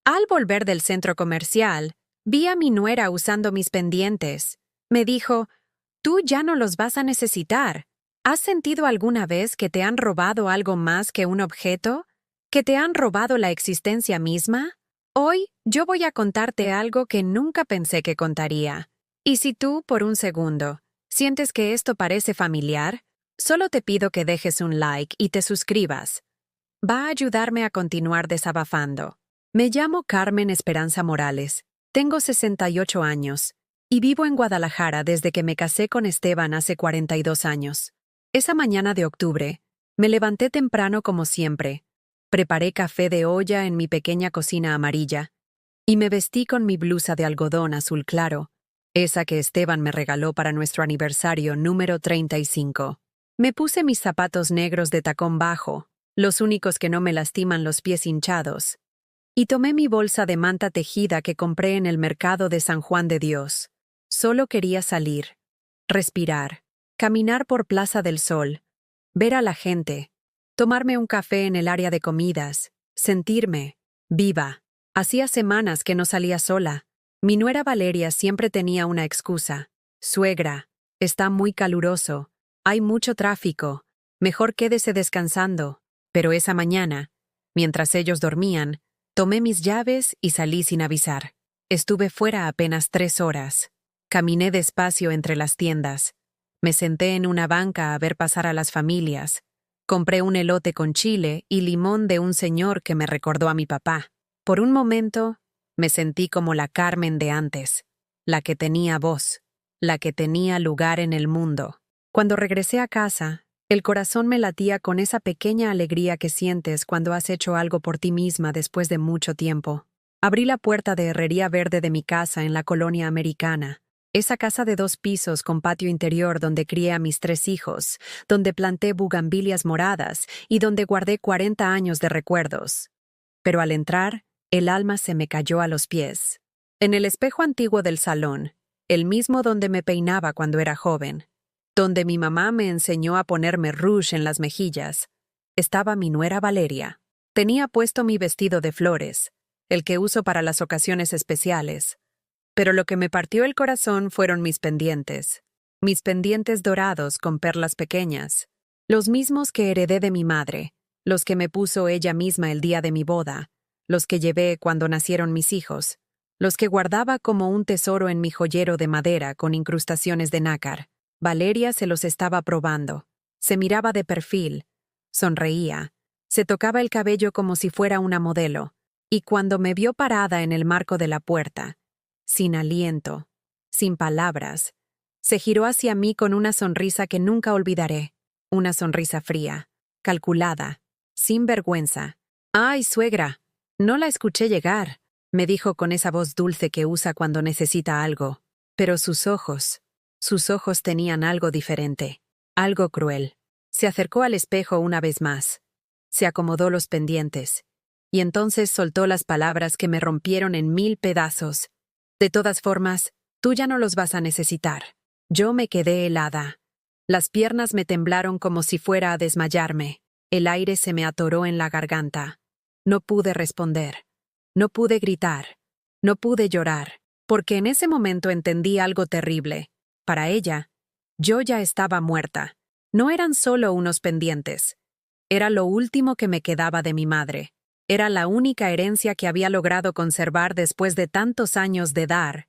Al volver del centro comercial, vi a mi nuera usando mis pendientes. Me dijo, «Tú ya no los vas a necesitar. ¿Has sentido alguna vez que te han robado algo más que un objeto? ¿Que te han robado la existencia misma? Hoy yo voy a contarte algo que nunca pensé que contaría. Y si tú, por un segundo, sientes que esto parece familiar, solo te pido que dejes un like y te suscribas. Va a ayudarme a continuar desabafando. Me llamo Carmen Esperanza Morales, tengo 68 años y vivo en Guadalajara desde que me casé con Esteban hace 42 años. Esa mañana de octubre, me levanté temprano como siempre, preparé café de olla en mi pequeña cocina amarilla y me vestí con mi blusa de algodón azul claro, esa que Esteban me regaló para nuestro aniversario número 35. Me puse mis zapatos negros de tacón bajo, los únicos que no me lastiman los pies hinchados, y tomé mi bolsa de manta tejida que compré en el mercado de San Juan de Dios. Solo quería salir, respirar, caminar por Plaza del Sol, ver a la gente, tomarme un café en el área de comidas, sentirme viva. Hacía semanas que no salía sola. Mi nuera Valeria siempre tenía una excusa. Suegra, está muy caluroso, hay mucho tráfico, mejor quédese descansando. Pero esa mañana, mientras ellos dormían, tomé mis llaves y salí sin avisar. Estuve fuera apenas 3 horas. Caminé despacio entre las tiendas. Me senté en una banca a ver pasar a las familias. Compré un elote con chile y limón de un señor que me recordó a mi papá. Por un momento, me sentí como la Carmen de antes, la que tenía voz, la que tenía lugar en el mundo. Cuando regresé a casa, el corazón me latía con esa pequeña alegría que sientes cuando has hecho algo por ti misma después de mucho tiempo. Abrí la puerta de herrería verde de mi casa en la colonia americana. Esa casa de 2 pisos con patio interior donde crié a mis 3 hijos, donde planté bugambilias moradas y donde guardé 40 años de recuerdos. Pero al entrar, el alma se me cayó a los pies. En el espejo antiguo del salón, el mismo donde me peinaba cuando era joven, donde mi mamá me enseñó a ponerme rouge en las mejillas, estaba mi nuera Valeria. Tenía puesto mi vestido de flores, el que uso para las ocasiones especiales. Pero lo que me partió el corazón fueron mis pendientes dorados con perlas pequeñas, los mismos que heredé de mi madre, los que me puso ella misma el día de mi boda, los que llevé cuando nacieron mis hijos, los que guardaba como un tesoro en mi joyero de madera con incrustaciones de nácar. Valeria se los estaba probando. Se miraba de perfil, sonreía, se tocaba el cabello como si fuera una modelo, y cuando me vio parada en el marco de la puerta, sin aliento, sin palabras, se giró hacia mí con una sonrisa que nunca olvidaré, una sonrisa fría, calculada, sin vergüenza. «Ay, suegra, no la escuché llegar», me dijo con esa voz dulce que usa cuando necesita algo, pero sus ojos tenían algo diferente, algo cruel. Se acercó al espejo una vez más, se acomodó los pendientes, y entonces soltó las palabras que me rompieron en 1000 pedazos. «De todas formas, tú ya no los vas a necesitar». Yo me quedé helada. Las piernas me temblaron como si fuera a desmayarme. El aire se me atoró en la garganta. No pude responder. No pude gritar. No pude llorar, porque en ese momento entendí algo terrible. Para ella, yo ya estaba muerta. No eran solo unos pendientes. Era lo último que me quedaba de mi madre. Era la única herencia que había logrado conservar después de tantos años de dar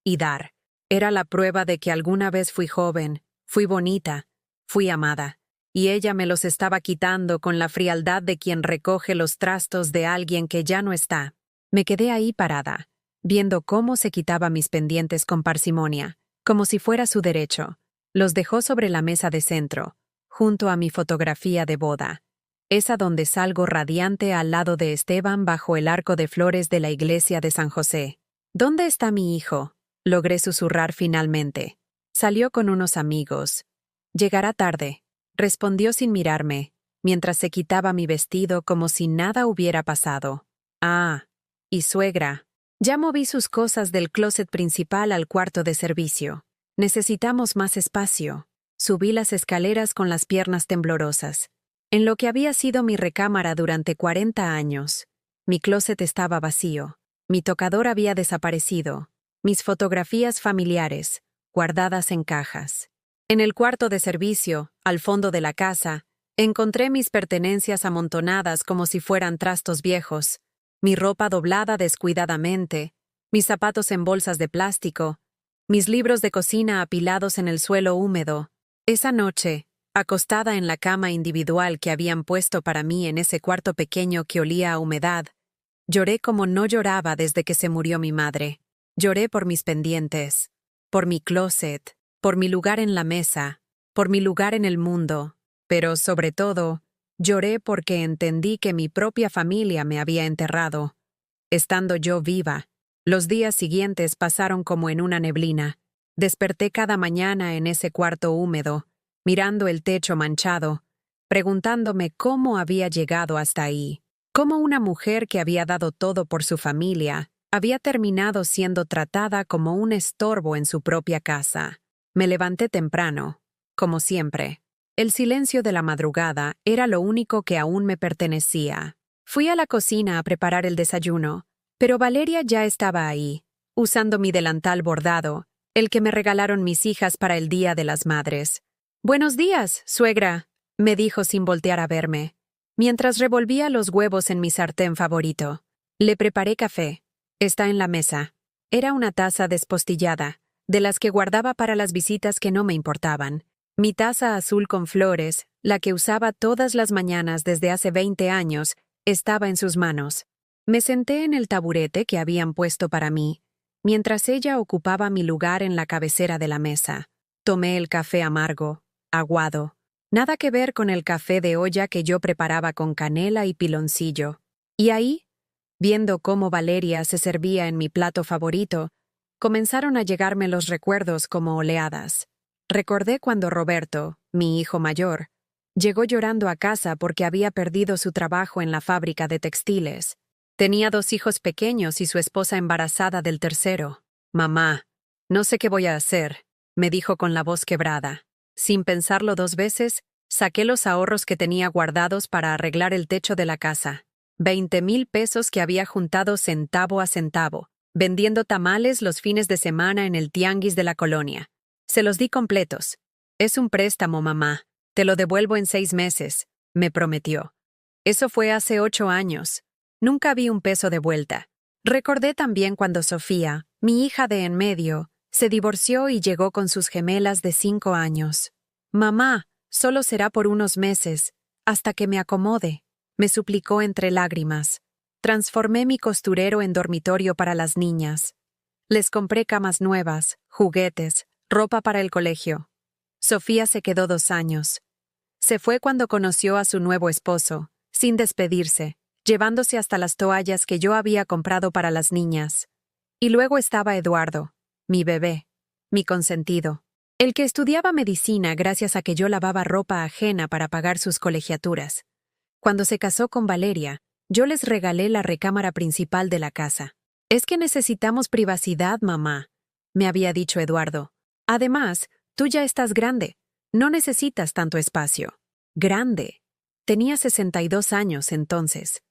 y dar. Era la prueba de que alguna vez fui joven, fui bonita, fui amada. Y ella me los estaba quitando con la frialdad de quien recoge los trastos de alguien que ya no está. Me quedé ahí parada, viendo cómo se quitaba mis pendientes con parsimonia, como si fuera su derecho. Los dejó sobre la mesa de centro, junto a mi fotografía de boda, esa donde salgo radiante al lado de Esteban bajo el arco de flores de la iglesia de San José. «¿Dónde está mi hijo?», logré susurrar finalmente. Salió con unos amigos. «Llegará tarde», respondió sin mirarme, mientras se quitaba mi vestido como si nada hubiera pasado. «Ah, y suegra». Ya moví sus cosas del closet principal al cuarto de servicio. «Necesitamos más espacio». Subí las escaleras con las piernas temblorosas. En lo que había sido mi recámara durante 40 años, Mi closet estaba vacío. Mi tocador había desaparecido. Mis fotografías familiares, guardadas en cajas. En el cuarto de servicio, al fondo de la casa, encontré mis pertenencias amontonadas como si fueran trastos viejos, mi ropa doblada descuidadamente, mis zapatos en bolsas de plástico, mis libros de cocina apilados en el suelo húmedo. Esa noche, acostada en la cama individual que habían puesto para mí en ese cuarto pequeño que olía a humedad, lloré como no lloraba desde que se murió mi madre. Lloré por mis pendientes, por mi closet, por mi lugar en la mesa, por mi lugar en el mundo, pero sobre todo, lloré porque entendí que mi propia familia me había enterrado. Estando yo viva, los días siguientes pasaron como en una neblina. Desperté cada mañana en ese cuarto húmedo, mirando el techo manchado, preguntándome cómo había llegado hasta ahí, cómo una mujer que había dado todo por su familia había terminado siendo tratada como un estorbo en su propia casa. Me levanté temprano, como siempre. El silencio de la madrugada era lo único que aún me pertenecía. Fui a la cocina a preparar el desayuno, pero Valeria ya estaba ahí, usando mi delantal bordado, el que me regalaron mis hijas para el Día de las Madres. «Buenos días, suegra», me dijo sin voltear a verme, mientras revolvía los huevos en mi sartén favorito. Le preparé café. Está en la mesa. Era una taza despostillada, de las que guardaba para las visitas que no me importaban. Mi taza azul con flores, la que usaba todas las mañanas desde hace 20 años, estaba en sus manos. Me senté en el taburete que habían puesto para mí, mientras ella ocupaba mi lugar en la cabecera de la mesa. Tomé el café amargo, aguado. Nada que ver con el café de olla que yo preparaba con canela y piloncillo. Y ahí, viendo cómo Valeria se servía en mi plato favorito, comenzaron a llegarme los recuerdos como oleadas. Recordé cuando Roberto, mi hijo mayor, llegó llorando a casa porque había perdido su trabajo en la fábrica de textiles. Tenía 2 hijos pequeños y su esposa embarazada del tercero. «Mamá, no sé qué voy a hacer», me dijo con la voz quebrada. Sin pensarlo 2 veces, saqué los ahorros que tenía guardados para arreglar el techo de la casa. 20,000 pesos que había juntado centavo a centavo, vendiendo tamales los fines de semana en el tianguis de la colonia. Se los di completos. «Es un préstamo, mamá. Te lo devuelvo en 6 meses», me prometió. Eso fue hace 8 años. Nunca vi un peso de vuelta. Recordé también cuando Sofía, mi hija de en medio, se divorció y llegó con sus gemelas de 5 años. «Mamá, solo será por unos meses, hasta que me acomode», me suplicó entre lágrimas. Transformé mi costurero en dormitorio para las niñas. Les compré camas nuevas, juguetes, ropa para el colegio. Sofía se quedó 2 años. Se fue cuando conoció a su nuevo esposo, sin despedirse, llevándose hasta las toallas que yo había comprado para las niñas. Y luego estaba Eduardo, mi bebé, mi consentido, el que estudiaba medicina gracias a que yo lavaba ropa ajena para pagar sus colegiaturas. Cuando se casó con Valeria, yo les regalé la recámara principal de la casa. «Es que necesitamos privacidad, mamá», me había dicho Eduardo. «Además, tú ya estás grande. No necesitas tanto espacio». Grande. Tenía 62 años entonces.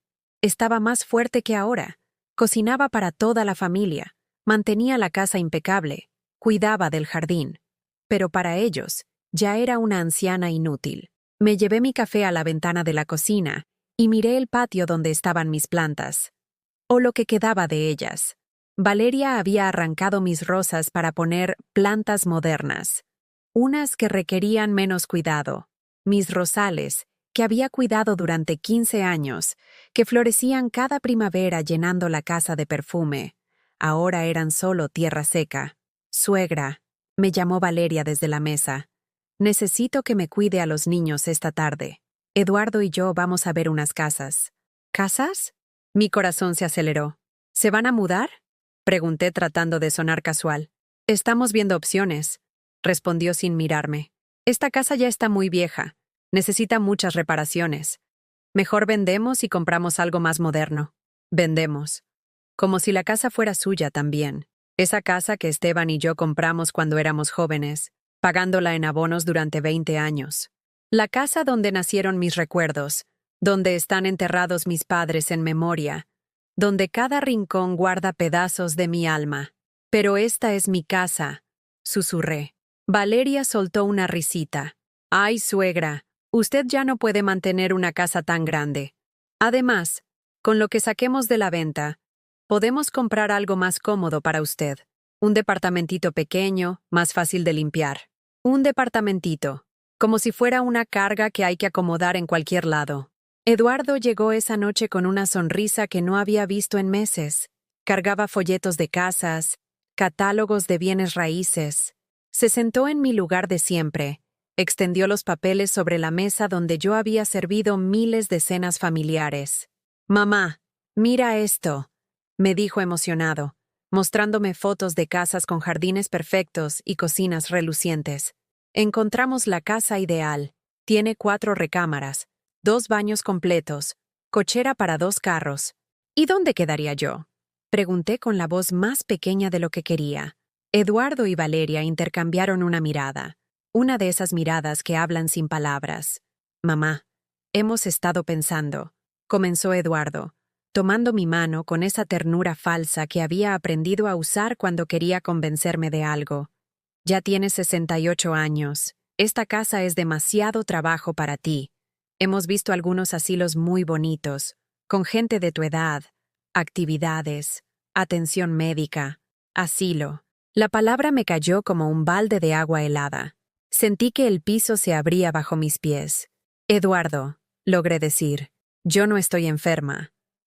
Estaba más fuerte que ahora. Cocinaba para toda la familia. Mantenía la casa impecable. Cuidaba del jardín. Pero para ellos, ya era una anciana inútil. Me llevé mi café a la ventana de la cocina y miré el patio donde estaban mis plantas. O lo que quedaba de ellas. Valeria había arrancado mis rosas para poner plantas modernas. Unas que requerían menos cuidado. Mis rosales, que había cuidado durante 15 años, que florecían cada primavera llenando la casa de perfume. Ahora eran solo tierra seca. «Suegra», me llamó Valeria desde la mesa. «Necesito que me cuide a los niños esta tarde. Eduardo y yo vamos a ver unas casas». «¿Casas?» Mi corazón se aceleró. «¿Se van a mudar?», pregunté tratando de sonar casual. «Estamos viendo opciones», respondió sin mirarme. «Esta casa ya está muy vieja. Necesita muchas reparaciones. Mejor vendemos y compramos algo más moderno». Vendemos. Como si la casa fuera suya también. Esa casa que Esteban y yo compramos cuando éramos jóvenes, pagándola en abonos durante 20 años. La casa donde nacieron mis recuerdos, donde están enterrados mis padres en memoria, donde cada rincón guarda pedazos de mi alma. Pero esta es mi casa, susurré. Valeria soltó una risita. Ay, suegra, usted ya no puede mantener una casa tan grande. Además, con lo que saquemos de la venta, podemos comprar algo más cómodo para usted. Un departamentito pequeño, más fácil de limpiar. Un departamentito, como si fuera una carga que hay que acomodar en cualquier lado. Eduardo llegó esa noche con una sonrisa que no había visto en meses. Cargaba folletos de casas, catálogos de bienes raíces. Se sentó en mi lugar de siempre, extendió los papeles sobre la mesa donde yo había servido miles de cenas familiares. «Mamá, mira esto», me dijo emocionado, mostrándome fotos de casas con jardines perfectos y cocinas relucientes. Encontramos la casa ideal. Tiene 4 recámaras, 2 baños completos, cochera para 2 carros. ¿Y dónde quedaría yo?, pregunté con la voz más pequeña de lo que quería. Eduardo y Valeria intercambiaron una mirada, una de esas miradas que hablan sin palabras. «Mamá, hemos estado pensando», comenzó Eduardo, tomando mi mano con esa ternura falsa que había aprendido a usar cuando quería convencerme de algo. «Ya tienes 68 años. Esta casa es demasiado trabajo para ti. Hemos visto algunos asilos muy bonitos, con gente de tu edad, actividades, atención médica, asilo». La palabra me cayó como un balde de agua helada. Sentí que el piso se abría bajo mis pies. «Eduardo», logré decir, «yo no estoy enferma.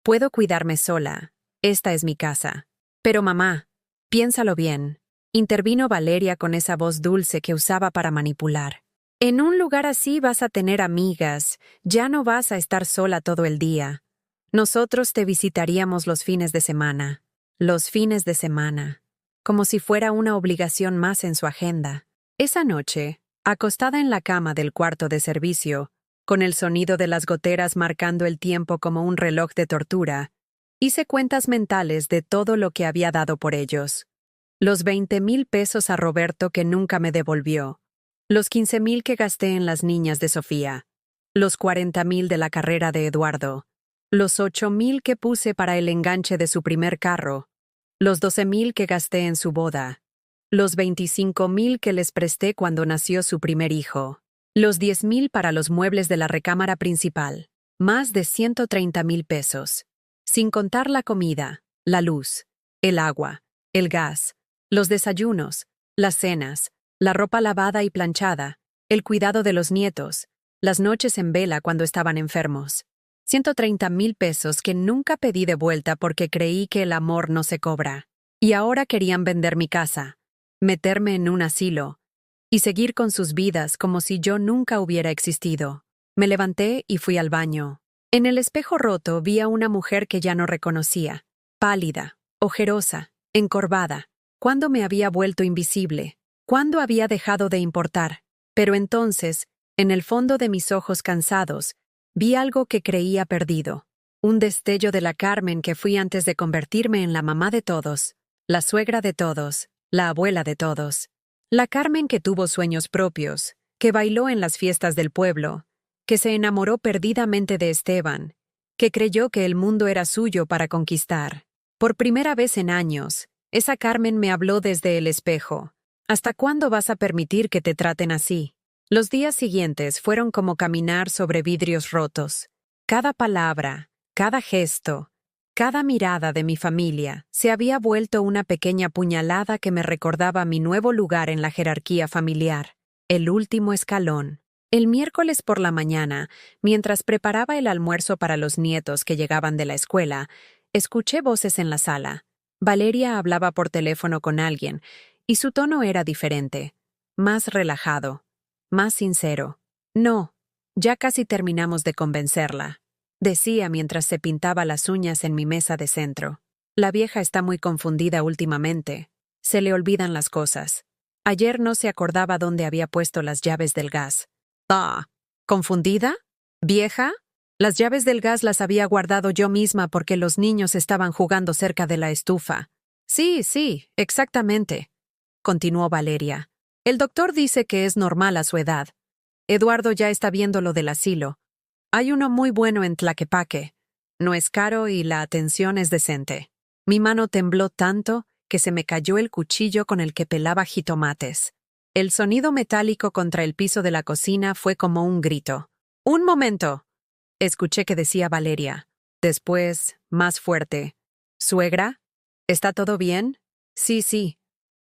Puedo cuidarme sola. Esta es mi casa». «Pero mamá, piénsalo bien», intervino Valeria con esa voz dulce que usaba para manipular. «En un lugar así vas a tener amigas, ya no vas a estar sola todo el día. Nosotros te visitaríamos los fines de semana». Los fines de semana, como si fuera una obligación más en su agenda. Esa noche, acostada en la cama del cuarto de servicio, con el sonido de las goteras marcando el tiempo como un reloj de tortura, hice cuentas mentales de todo lo que había dado por ellos. Los 20,000 pesos a Roberto que nunca me devolvió, los 15,000 que gasté en las niñas de Sofía, los 40,000 de la carrera de Eduardo, los 8,000 que puse para el enganche de su primer carro, los 12,000 que gasté en su boda, los 25,000 que les presté cuando nació su primer hijo, los 10,000 para los muebles de la recámara principal, más de 130,000 pesos, sin contar la comida, la luz, el agua, el gas, los desayunos, las cenas, la ropa lavada y planchada, el cuidado de los nietos, las noches en vela cuando estaban enfermos. 130,000 pesos que nunca pedí de vuelta porque creí que el amor no se cobra. Y ahora querían vender mi casa, meterme en un asilo, y seguir con sus vidas como si yo nunca hubiera existido. Me levanté y fui al baño. En el espejo roto vi a una mujer que ya no reconocía, pálida, ojerosa, encorvada. ¿Cuándo me había vuelto invisible? ¿Cuándo había dejado de importar? Pero entonces, en el fondo de mis ojos cansados, vi algo que creía perdido. Un destello de la Carmen que fui antes de convertirme en la mamá de todos, la suegra de todos, la abuela de todos. La Carmen que tuvo sueños propios, que bailó en las fiestas del pueblo, que se enamoró perdidamente de Esteban, que creyó que el mundo era suyo para conquistar. Por primera vez en años, esa Carmen me habló desde el espejo. ¿Hasta cuándo vas a permitir que te traten así? Los días siguientes fueron como caminar sobre vidrios rotos. Cada palabra, cada gesto, cada mirada de mi familia se había vuelto una pequeña puñalada que me recordaba mi nuevo lugar en la jerarquía familiar, el último escalón. El miércoles por la mañana, mientras preparaba el almuerzo para los nietos que llegaban de la escuela, escuché voces en la sala. Valeria hablaba por teléfono con alguien, y su tono era diferente, más relajado, más sincero. «No, ya casi terminamos de convencerla», decía mientras se pintaba las uñas en mi mesa de centro. «La vieja está muy confundida últimamente. Se le olvidan las cosas. Ayer no se acordaba dónde había puesto las llaves del gas». «Ah, ¿confundida? ¿Vieja? Las llaves del gas las había guardado yo misma porque los niños estaban jugando cerca de la estufa». «Sí, sí, exactamente», continuó Valeria. «El doctor dice que es normal a su edad. Eduardo ya está viendo lo del asilo. Hay uno muy bueno en Tlaquepaque. no es caro y la atención es decente. Mi mano tembló tanto que se me cayó el cuchillo con el que pelaba jitomates. El sonido metálico contra el piso de la cocina fue como un grito. ¡Un momento! Escuché que decía Valeria. Después, más fuerte. ¿Suegra? ¿Está todo bien? Sí, sí,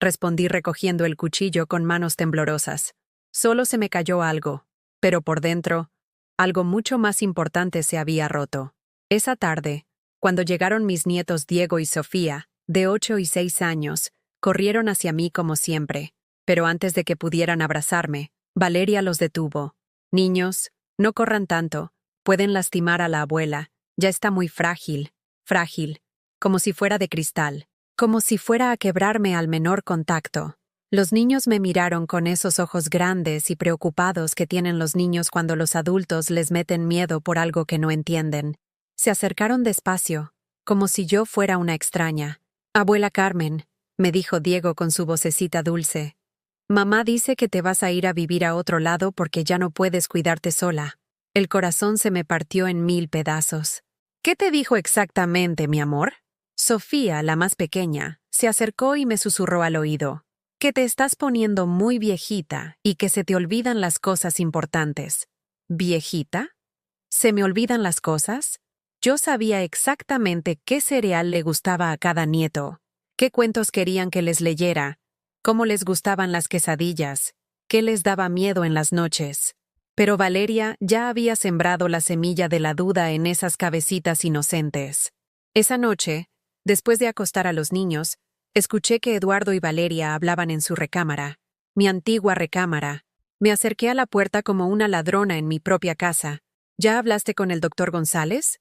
respondí recogiendo el cuchillo con manos temblorosas. Solo se me cayó algo, pero por dentro, algo mucho más importante se había roto. Esa tarde, cuando llegaron mis nietos Diego y Sofía, de 8 y 6 años, corrieron hacia mí como siempre, pero antes de que pudieran abrazarme, Valeria los detuvo. Niños, no corran tanto, pueden lastimar a la abuela, ya está muy frágil, como si fuera de cristal, como si fuera a quebrarme al menor contacto. Los niños me miraron con esos ojos grandes y preocupados que tienen los niños cuando los adultos les meten miedo por algo que no entienden. Se acercaron despacio, como si yo fuera una extraña. Abuela Carmen, me dijo Diego con su vocecita dulce. Mamá dice que te vas a ir a vivir a otro lado porque ya no puedes cuidarte sola. El corazón se me partió en 1000 pedazos. ¿Qué te dijo exactamente, mi amor? Sofía, la más pequeña, se acercó y me susurró al oído. Que te estás poniendo muy viejita y que se te olvidan las cosas importantes. ¿Viejita? ¿Se me olvidan las cosas? Yo sabía exactamente qué cereal le gustaba a cada nieto, qué cuentos querían que les leyera, cómo les gustaban las quesadillas, qué les daba miedo en las noches. Pero Valeria ya había sembrado la semilla de la duda en esas cabecitas inocentes. Esa noche, después de acostar a los niños, escuché que Eduardo y Valeria hablaban en su recámara, mi antigua recámara. Me acerqué a la puerta como una ladrona en mi propia casa. ¿Ya hablaste con el doctor González?,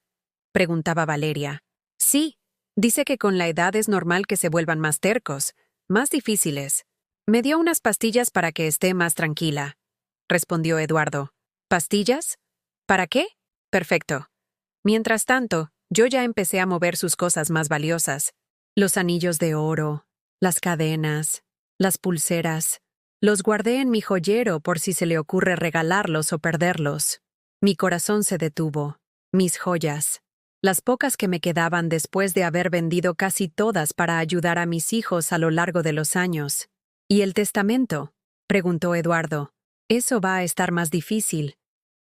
preguntaba Valeria. Sí, dice que con la edad es normal que se vuelvan más tercos, más difíciles. Me dio unas pastillas para que esté más tranquila, respondió Eduardo. ¿Pastillas? ¿Para qué? Perfecto. Mientras tanto, yo ya empecé a mover sus cosas más valiosas. Los anillos de oro, las cadenas, las pulseras. Los guardé en mi joyero por si se le ocurre regalarlos o perderlos. Mi corazón se detuvo. Mis joyas. Las pocas que me quedaban después de haber vendido casi todas para ayudar a mis hijos a lo largo de los años. ¿Y el testamento?, preguntó Eduardo. Eso va a estar más difícil.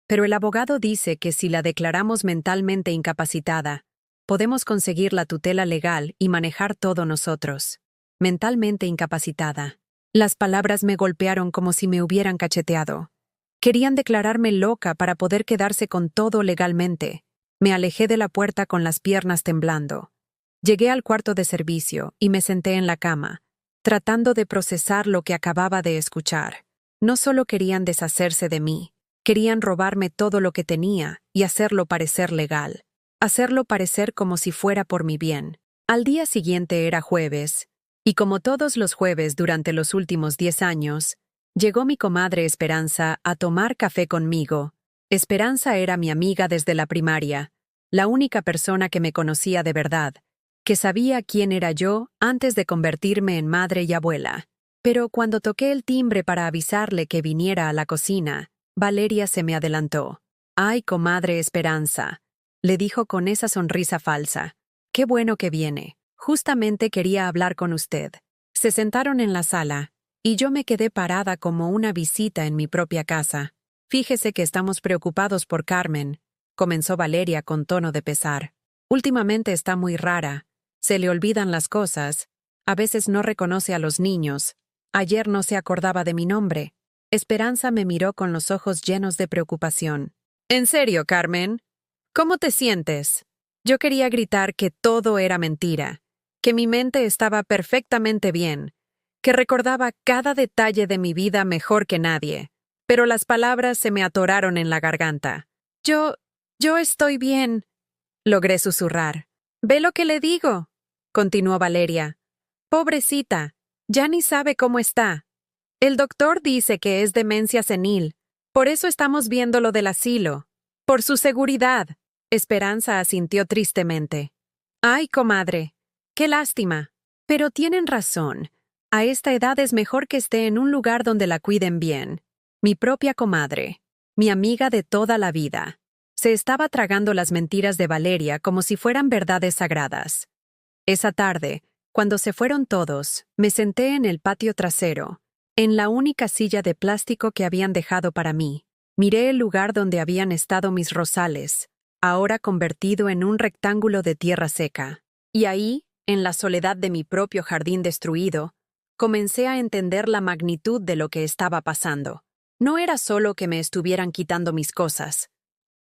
Pero el abogado dice que si la declaramos mentalmente incapacitada, podemos conseguir la tutela legal y manejar todo nosotros. Mentalmente incapacitada. Las palabras me golpearon como si me hubieran cacheteado. Querían declararme loca para poder quedarse con todo legalmente. Me alejé de la puerta con las piernas temblando. Llegué al cuarto de servicio y me senté en la cama, tratando de procesar lo que acababa de escuchar. No solo querían deshacerse de mí, querían robarme todo lo que tenía y hacerlo parecer legal. Hacerlo parecer como si fuera por mi bien. Al día siguiente era jueves, y como todos los jueves durante los últimos 10 años, llegó mi comadre Esperanza a tomar café conmigo. Esperanza era mi amiga desde la primaria, la única persona que me conocía de verdad, que sabía quién era yo antes de convertirme en madre y abuela. Pero cuando toqué el timbre para avisarle que viniera a la cocina, Valeria se me adelantó. «Ay, comadre Esperanza», le dijo con esa sonrisa falsa. «Qué bueno que viene. Justamente quería hablar con usted». Se sentaron en la sala, y yo me quedé parada como una visita en mi propia casa. «Fíjese que estamos preocupados por Carmen», comenzó Valeria con tono de pesar. «Últimamente está muy rara. Se le olvidan las cosas. A veces no reconoce a los niños. Ayer no se acordaba de mi nombre». Esperanza me miró con los ojos llenos de preocupación. «¿En serio, Carmen? ¿Cómo te sientes?» Yo quería gritar que todo era mentira, que mi mente estaba perfectamente bien, que recordaba cada detalle de mi vida mejor que nadie. Pero las palabras se me atoraron en la garganta. Yo estoy bien», logré susurrar. «Ve lo que le digo», continuó Valeria. «Pobrecita, ya ni sabe cómo está. El doctor dice que es demencia senil. Por eso estamos viendo lo del asilo. Por su seguridad». Esperanza asintió tristemente. «Ay, comadre, qué lástima. Pero tienen razón. A esta edad es mejor que esté en un lugar donde la cuiden bien. Mi propia comadre, mi amiga de toda la vida. Se estaba tragando las mentiras de Valeria como si fueran verdades sagradas. Esa tarde, cuando se fueron todos, me senté en el patio trasero, en la única silla de plástico que habían dejado para mí. Miré el lugar donde habían estado mis rosales, ahora convertido en un rectángulo de tierra seca. Y ahí, en la soledad de mi propio jardín destruido, comencé a entender la magnitud de lo que estaba pasando. No era solo que me estuvieran quitando mis cosas.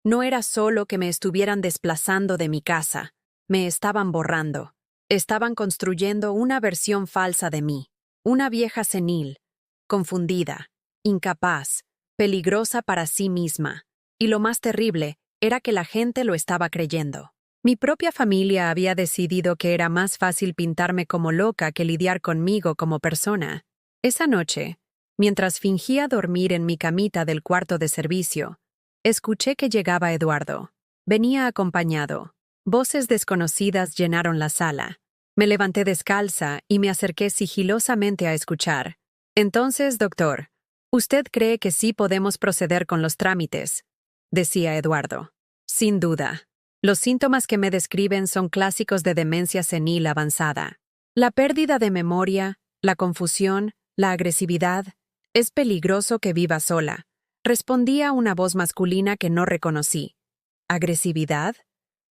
No era solo que me estuvieran desplazando de mi casa. Me estaban borrando. Estaban construyendo una versión falsa de mí. Una vieja senil, confundida, incapaz, peligrosa para sí misma. Y lo más terrible era que la gente lo estaba creyendo. Mi propia familia había decidido que era más fácil pintarme como loca que lidiar conmigo como persona. Esa noche, mientras fingía dormir en mi camita del cuarto de servicio, escuché que llegaba Eduardo. Venía acompañado. Voces desconocidas llenaron la sala. Me levanté descalza y me acerqué sigilosamente a escuchar. Entonces, doctor, ¿usted cree que sí podemos proceder con los trámites?, decía Eduardo. Sin duda. Los síntomas que me describen son clásicos de demencia senil avanzada. La pérdida de memoria, la confusión, la agresividad. Es peligroso que viva sola. Respondía una voz masculina que no reconocí. ¿Agresividad?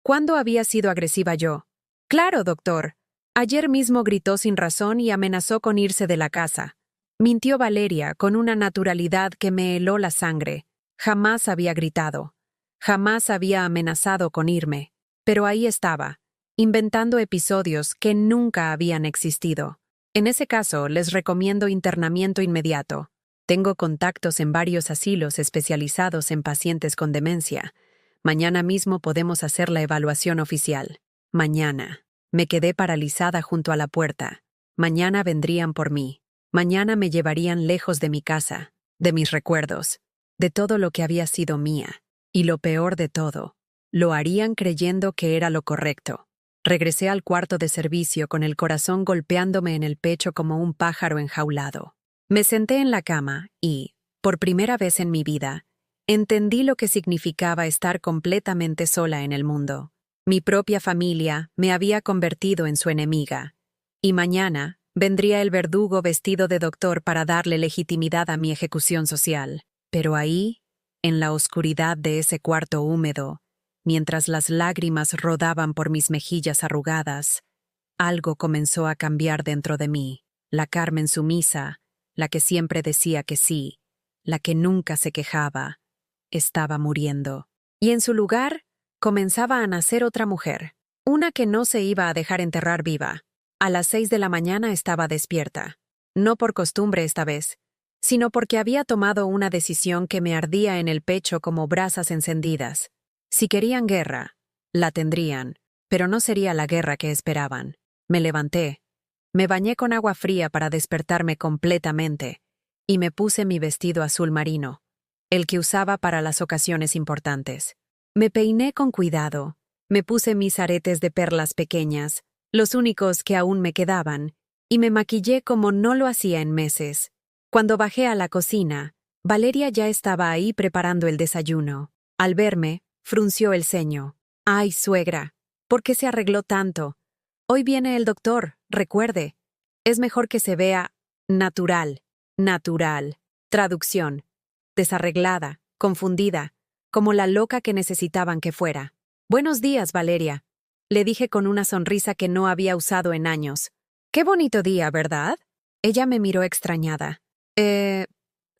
¿Cuándo había sido agresiva yo? Claro, doctor. Ayer mismo gritó sin razón y amenazó con irse de la casa. Mintió Valeria con una naturalidad que me heló la sangre. Jamás había gritado. Jamás había amenazado con irme. Pero ahí estaba, inventando episodios que nunca habían existido. En ese caso, les recomiendo internamiento inmediato. Tengo contactos en varios asilos especializados en pacientes con demencia. Mañana mismo podemos hacer la evaluación oficial. Mañana. Me quedé paralizada junto a la puerta. Mañana vendrían por mí. Mañana me llevarían lejos de mi casa, de mis recuerdos, de todo lo que había sido mía. Y lo peor de todo, lo harían creyendo que era lo correcto. Regresé al cuarto de servicio con el corazón golpeándome en el pecho como un pájaro enjaulado. Me senté en la cama y, por primera vez en mi vida, entendí lo que significaba estar completamente sola en el mundo. Mi propia familia me había convertido en su enemiga. Y mañana vendría el verdugo vestido de doctor para darle legitimidad a mi ejecución social. Pero ahí, en la oscuridad de ese cuarto húmedo, mientras las lágrimas rodaban por mis mejillas arrugadas, algo comenzó a cambiar dentro de mí. La Carmen sumisa, la que siempre decía que sí, la que nunca se quejaba, estaba muriendo. Y en su lugar, comenzaba a nacer otra mujer, una que no se iba a dejar enterrar viva. A las 6 de la mañana estaba despierta. No por costumbre esta vez, sino porque había tomado una decisión que me ardía en el pecho como brasas encendidas. Si querían guerra, la tendrían, pero no sería la guerra que esperaban. Me levanté, me bañé con agua fría para despertarme completamente, y me puse mi vestido azul marino, el que usaba para las ocasiones importantes. Me peiné con cuidado, me puse mis aretes de perlas pequeñas, los únicos que aún me quedaban, y me maquillé como no lo hacía en meses. Cuando bajé a la cocina, Valeria ya estaba ahí preparando el desayuno. Al verme, frunció el ceño. «Ay, suegra, ¿por qué se arregló tanto? Hoy viene el doctor, recuerde. Es mejor que se vea natural, natural». Traducción: desarreglada, confundida, como la loca que necesitaban que fuera. «Buenos días, Valeria», le dije con una sonrisa que no había usado en años. «Qué bonito día, ¿verdad?». Ella me miró extrañada.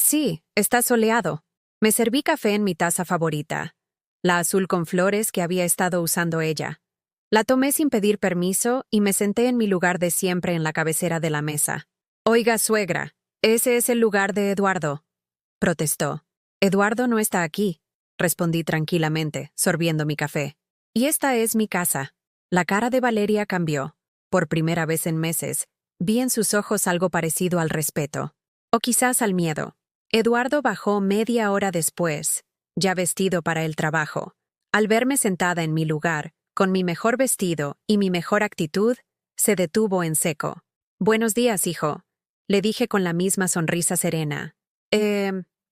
Sí, está soleado. Me serví café en mi taza favorita, la azul con flores que había estado usando ella. La tomé sin pedir permiso y me senté en mi lugar de siempre en la cabecera de la mesa. «Oiga, suegra, ese es el lugar de Eduardo», protestó. «Eduardo no está aquí», respondí tranquilamente, sorbiendo mi café. «Y esta es mi casa». La cara de Valeria cambió. Por primera vez en meses, vi en sus ojos algo parecido al respeto. O quizás al miedo. Eduardo bajó media hora después, ya vestido para el trabajo. Al verme sentada en mi lugar, con mi mejor vestido y mi mejor actitud, se detuvo en seco. «Buenos días, hijo», le dije con la misma sonrisa serena.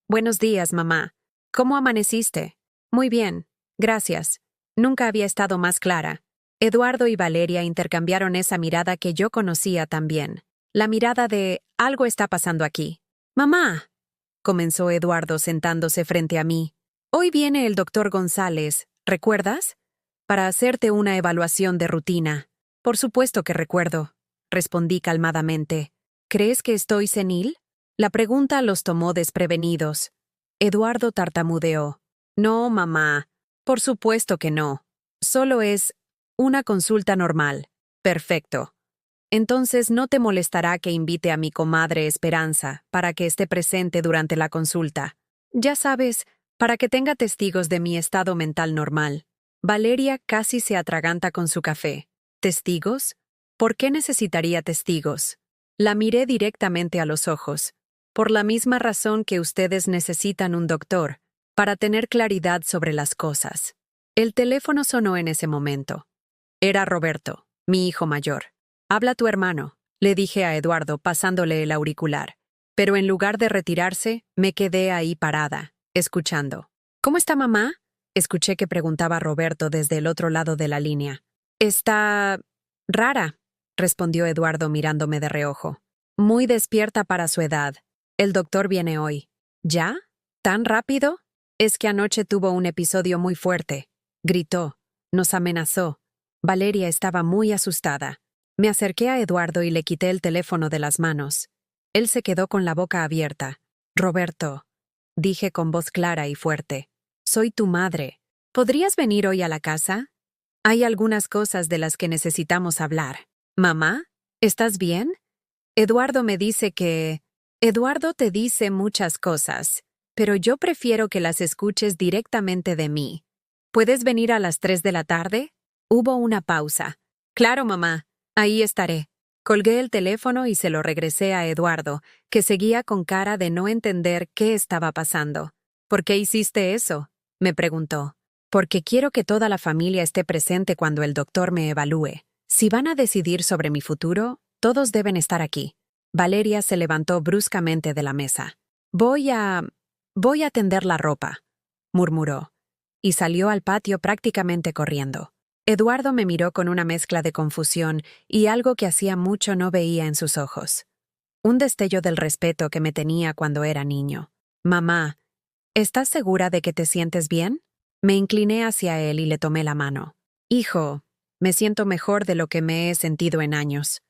Buenos días, mamá. ¿Cómo amaneciste?» «Muy bien. Gracias. Nunca había estado más clara. Eduardo y Valeria intercambiaron esa mirada que yo conocía también. La mirada de algo está pasando aquí. Mamá, comenzó Eduardo sentándose frente a mí. Hoy viene el doctor González, ¿recuerdas? Para hacerte una evaluación de rutina. Por supuesto que recuerdo, respondí calmadamente. ¿Crees que estoy senil? La pregunta los tomó desprevenidos. Eduardo tartamudeó. No, mamá. Por supuesto que no. Solo es una consulta normal. Perfecto. Entonces no te molestará que invite a mi comadre Esperanza para que esté presente durante la consulta. Ya sabes, para que tenga testigos de mi estado mental normal. Valeria casi se atraganta con su café. ¿Testigos? ¿Por qué necesitaría testigos? La miré directamente a los ojos. Por la misma razón que ustedes necesitan un doctor, para tener claridad sobre las cosas. El teléfono sonó en ese momento. Era Roberto, mi hijo mayor. Habla tu hermano, le dije a Eduardo pasándole el auricular. Pero en lugar de retirarse, me quedé ahí parada, escuchando. ¿Cómo está mamá? Escuché que preguntaba Roberto desde el otro lado de la línea. Está rara, respondió Eduardo mirándome de reojo. Muy despierta para su edad. El doctor viene hoy. ¿Ya? ¿Tan rápido? Es que anoche tuvo un episodio muy fuerte. Gritó. Nos amenazó. Valeria estaba muy asustada. Me acerqué a Eduardo y le quité el teléfono de las manos. Él se quedó con la boca abierta. Roberto, dije con voz clara y fuerte. Soy tu madre. ¿Podrías venir hoy a la casa? Hay algunas cosas de las que necesitamos hablar. ¿Mamá? ¿Estás bien? Eduardo me dice que... Eduardo te dice muchas cosas, pero yo prefiero que las escuches directamente de mí. ¿Puedes venir a las 3 de la tarde? Hubo una pausa. Claro, mamá. Ahí estaré. Colgué el teléfono y se lo regresé a Eduardo, que seguía con cara de no entender qué estaba pasando. ¿Por qué hiciste eso? Me preguntó. Porque quiero que toda la familia esté presente cuando el doctor me evalúe. Si van a decidir sobre mi futuro, todos deben estar aquí. Valeria se levantó bruscamente de la mesa. Voy a tender la ropa, murmuró, y salió al patio prácticamente corriendo. Eduardo me miró con una mezcla de confusión y algo que hacía mucho no veía en sus ojos. Un destello del respeto que me tenía cuando era niño. Mamá, ¿estás segura de que te sientes bien? Me incliné hacia él y le tomé la mano. Hijo, me siento mejor de lo que me he sentido en años.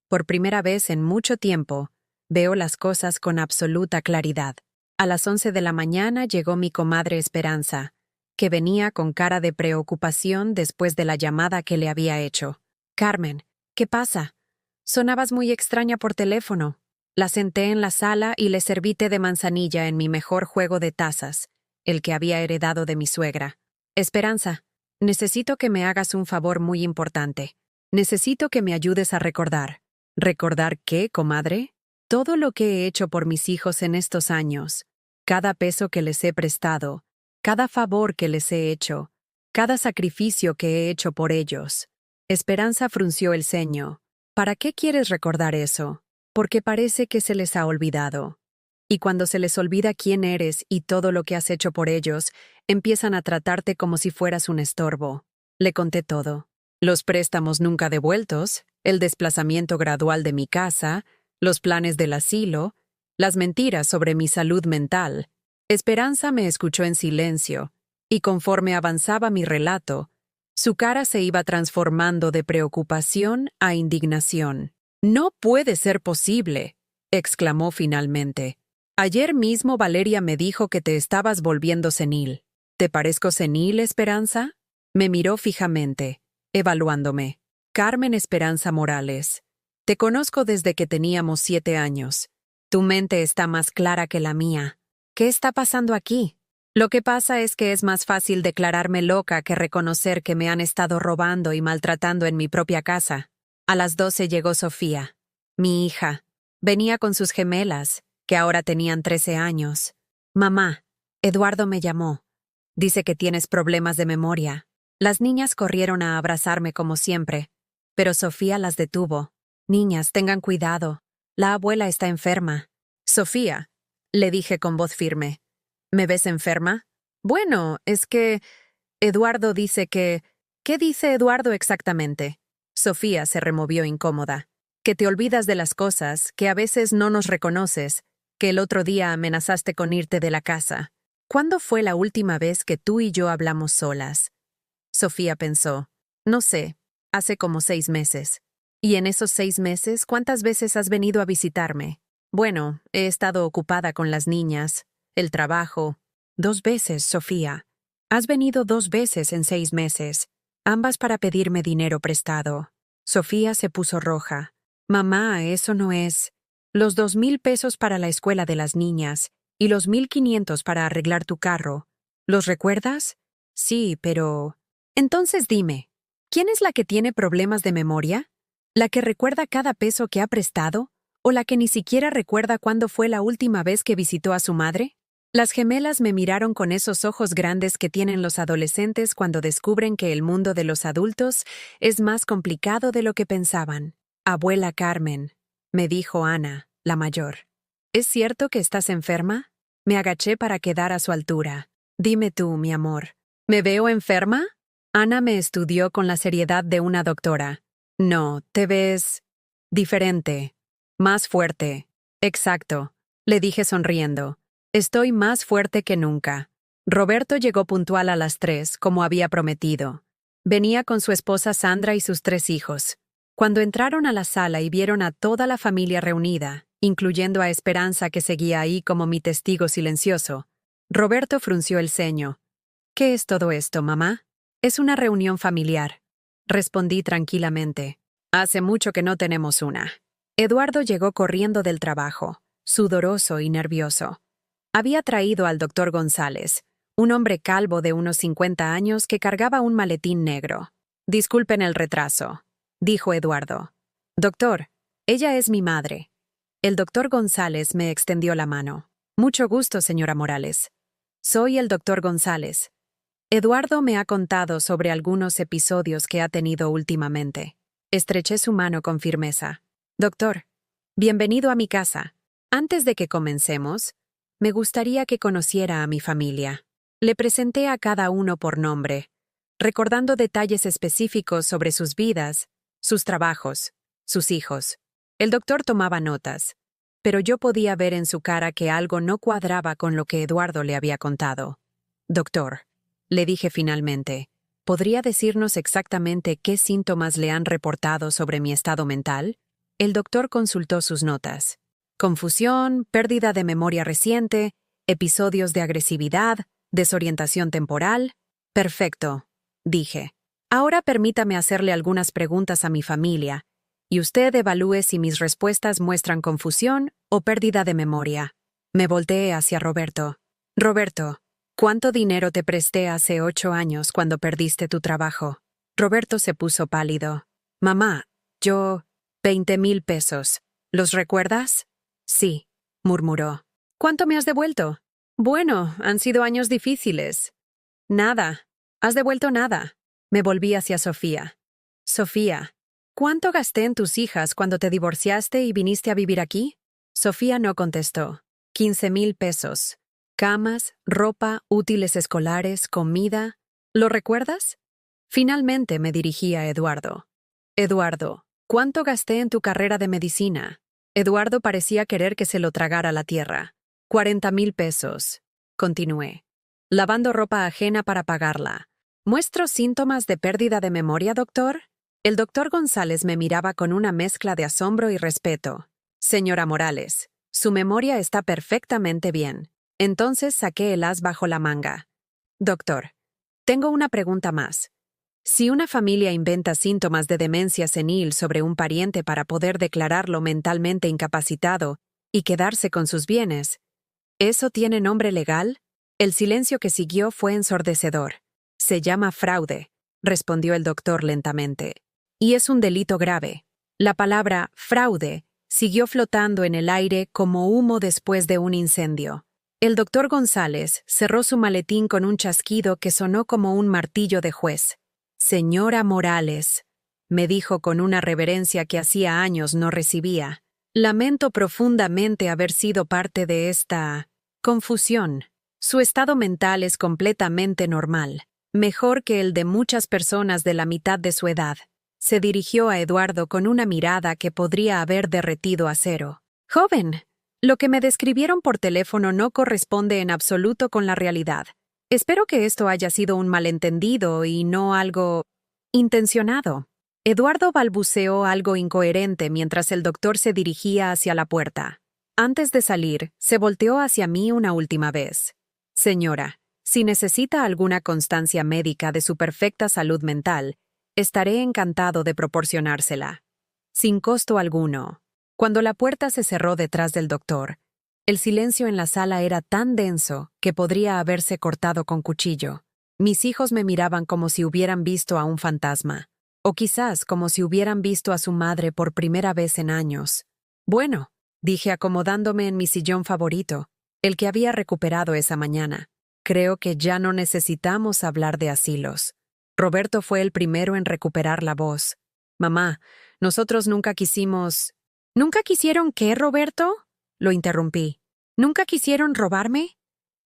Por primera vez en mucho tiempo, veo las cosas con absoluta claridad. A las 11 de la mañana llegó mi comadre Esperanza, que venía con cara de preocupación después de la llamada que le había hecho. Carmen, ¿qué pasa? Sonabas muy extraña por teléfono. La senté en la sala y le serví té de manzanilla en mi mejor juego de tazas, el que había heredado de mi suegra. Esperanza, necesito que me hagas un favor muy importante. Necesito que me ayudes a recordar. ¿Recordar qué, comadre? Todo lo que he hecho por mis hijos en estos años, cada peso que les he prestado, cada favor que les he hecho, cada sacrificio que he hecho por ellos. Esperanza frunció el ceño. ¿Para qué quieres recordar eso? Porque parece que se les ha olvidado. Y cuando se les olvida quién eres y todo lo que has hecho por ellos, empiezan a tratarte como si fueras un estorbo. Le conté todo. Los préstamos nunca devueltos, el desplazamiento gradual de mi casa, los planes del asilo, las mentiras sobre mi salud mental. Esperanza me escuchó en silencio, y conforme avanzaba mi relato, su cara se iba transformando de preocupación a indignación. «No puede ser posible», exclamó finalmente. «Ayer mismo Valeria me dijo que te estabas volviendo senil. ¿Te parezco senil, Esperanza?» Me miró fijamente, evaluándome. «Carmen Esperanza Morales, te conozco desde que teníamos 7 años. Tu mente está más clara que la mía. ¿Qué está pasando aquí? Lo que pasa es que es más fácil declararme loca que reconocer que me han estado robando y maltratando en mi propia casa». A las 12 llegó Sofía, mi hija. Venía con sus gemelas, que ahora tenían 13 años. «Mamá, Eduardo me llamó. Dice que tienes problemas de memoria». Las niñas corrieron a abrazarme como siempre, pero Sofía las detuvo. «Niñas, tengan cuidado. La abuela está enferma». «Sofía», le dije con voz firme, «¿me ves enferma?» «Bueno, es que Eduardo dice que... ¿Qué dice Eduardo exactamente? Sofía se removió incómoda. Que te olvidas de las cosas, que a veces no nos reconoces, que el otro día amenazaste con irte de la casa. ¿Cuándo fue la última vez que tú y yo hablamos solas? Sofía pensó. No sé, hace como 6 meses. ¿Y en esos 6 meses cuántas veces has venido a visitarme? Bueno, he estado ocupada con las niñas, el trabajo. 2 veces, Sofía. Has venido 2 veces en 6 meses, ambas para pedirme dinero prestado. Sofía se puso roja. Mamá, eso no es. Los 2,000 pesos para la escuela de las niñas y los 1,500 para arreglar tu carro. ¿Los recuerdas? Sí, pero... Entonces dime, ¿quién es la que tiene problemas de memoria? ¿La que recuerda cada peso que ha prestado? ¿O la que ni siquiera recuerda cuándo fue la última vez que visitó a su madre? Las gemelas me miraron con esos ojos grandes que tienen los adolescentes cuando descubren que el mundo de los adultos es más complicado de lo que pensaban. Abuela Carmen, me dijo Ana, la mayor. ¿Es cierto que estás enferma? Me agaché para quedar a su altura. Dime tú, mi amor, ¿me veo enferma? Ana me estudió con la seriedad de una doctora. No, te ves... diferente. Más fuerte. Exacto, le dije sonriendo. Estoy más fuerte que nunca. Roberto llegó puntual a las 3, como había prometido. Venía con su esposa Sandra y sus 3 hijos. Cuando entraron a la sala y vieron a toda la familia reunida, incluyendo a Esperanza que seguía ahí como mi testigo silencioso, Roberto frunció el ceño. ¿Qué es todo esto, mamá? Es una reunión familiar. Respondí tranquilamente. Hace mucho que no tenemos una. Eduardo llegó corriendo del trabajo, sudoroso y nervioso. Había traído al doctor González, un hombre calvo de unos 50 años que cargaba un maletín negro. Disculpen el retraso, dijo Eduardo. Doctor, ella es mi madre. El doctor González me extendió la mano. Mucho gusto, señora Morales. Soy el doctor González. Eduardo me ha contado sobre algunos episodios que ha tenido últimamente. Estreché su mano con firmeza. Doctor, bienvenido a mi casa. Antes de que comencemos, me gustaría que conociera a mi familia. Le presenté a cada uno por nombre, recordando detalles específicos sobre sus vidas, sus trabajos, sus hijos. El doctor tomaba notas, pero yo podía ver en su cara que algo no cuadraba con lo que Eduardo le había contado. Doctor, le dije finalmente, ¿podría decirnos exactamente qué síntomas le han reportado sobre mi estado mental? El doctor consultó sus notas. Confusión, pérdida de memoria reciente, episodios de agresividad, desorientación temporal. Perfecto, dije. Ahora permítame hacerle algunas preguntas a mi familia, y usted evalúe si mis respuestas muestran confusión o pérdida de memoria. Me volteé hacia Roberto. Roberto, ¿cuánto dinero te presté hace 8 años cuando perdiste tu trabajo? Roberto se puso pálido. Mamá, yo... 20,000 pesos. ¿Los recuerdas? Sí, murmuró. ¿Cuánto me has devuelto? Bueno, han sido años difíciles. Nada. ¿Has devuelto nada? Me volví hacia Sofía. Sofía, ¿cuánto gasté en tus hijas cuando te divorciaste y viniste a vivir aquí? Sofía no contestó. 15,000 pesos. Camas, ropa, útiles escolares, comida. ¿Lo recuerdas? Finalmente me dirigí a Eduardo. Eduardo, ¿cuánto gasté en tu carrera de medicina? Eduardo parecía querer que se lo tragara la tierra. 40,000 pesos. Continué. Lavando ropa ajena para pagarla. ¿Muestro síntomas de pérdida de memoria, doctor? El doctor González me miraba con una mezcla de asombro y respeto. Señora Morales, su memoria está perfectamente bien. Entonces saqué el as bajo la manga. Doctor, tengo una pregunta más. Si una familia inventa síntomas de demencia senil sobre un pariente para poder declararlo mentalmente incapacitado y quedarse con sus bienes, ¿eso tiene nombre legal? El silencio que siguió fue ensordecedor. Se llama fraude, respondió el doctor lentamente. Y es un delito grave. La palabra fraude siguió flotando en el aire como humo después de un incendio. El doctor González cerró su maletín con un chasquido que sonó como un martillo de juez. Señora Morales, me dijo con una reverencia que hacía años no recibía, lamento profundamente haber sido parte de esta confusión. Su estado mental es completamente normal. mejor que el de muchas personas de la mitad de su edad. Se dirigió a Eduardo con una mirada que podría haber derretido acero. Joven, lo que me describieron por teléfono no corresponde en absoluto con la realidad. Espero que esto haya sido un malentendido y no algo intencionado. Eduardo balbuceó algo incoherente mientras el doctor se dirigía hacia la puerta. Antes de salir, se volteó hacia mí una última vez. Señora, si necesita alguna constancia médica de su perfecta salud mental, estaré encantado de proporcionársela. Sin costo alguno. Cuando la puerta se cerró detrás del doctor, el silencio en la sala era tan denso que podría haberse cortado con cuchillo. Mis hijos me miraban como si hubieran visto a un fantasma, o quizás como si hubieran visto a su madre por primera vez en años. Bueno, dije acomodándome en mi sillón favorito, el que había recuperado esa mañana. Creo que ya no necesitamos hablar de asilos. Roberto fue el primero en recuperar la voz. Mamá, nosotros nunca quisimos... ¿Nunca quisieron qué, Roberto? Lo interrumpí. ¿Nunca quisieron robarme?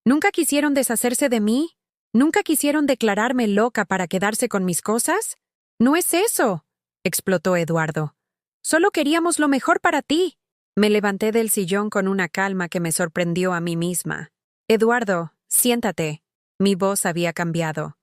¿Nunca quisieron deshacerse de mí? ¿Nunca quisieron declararme loca para quedarse con mis cosas? No es eso, explotó Eduardo. Solo queríamos lo mejor para ti. Me levanté del sillón con una calma que me sorprendió a mí misma. Eduardo, siéntate. Mi voz había cambiado.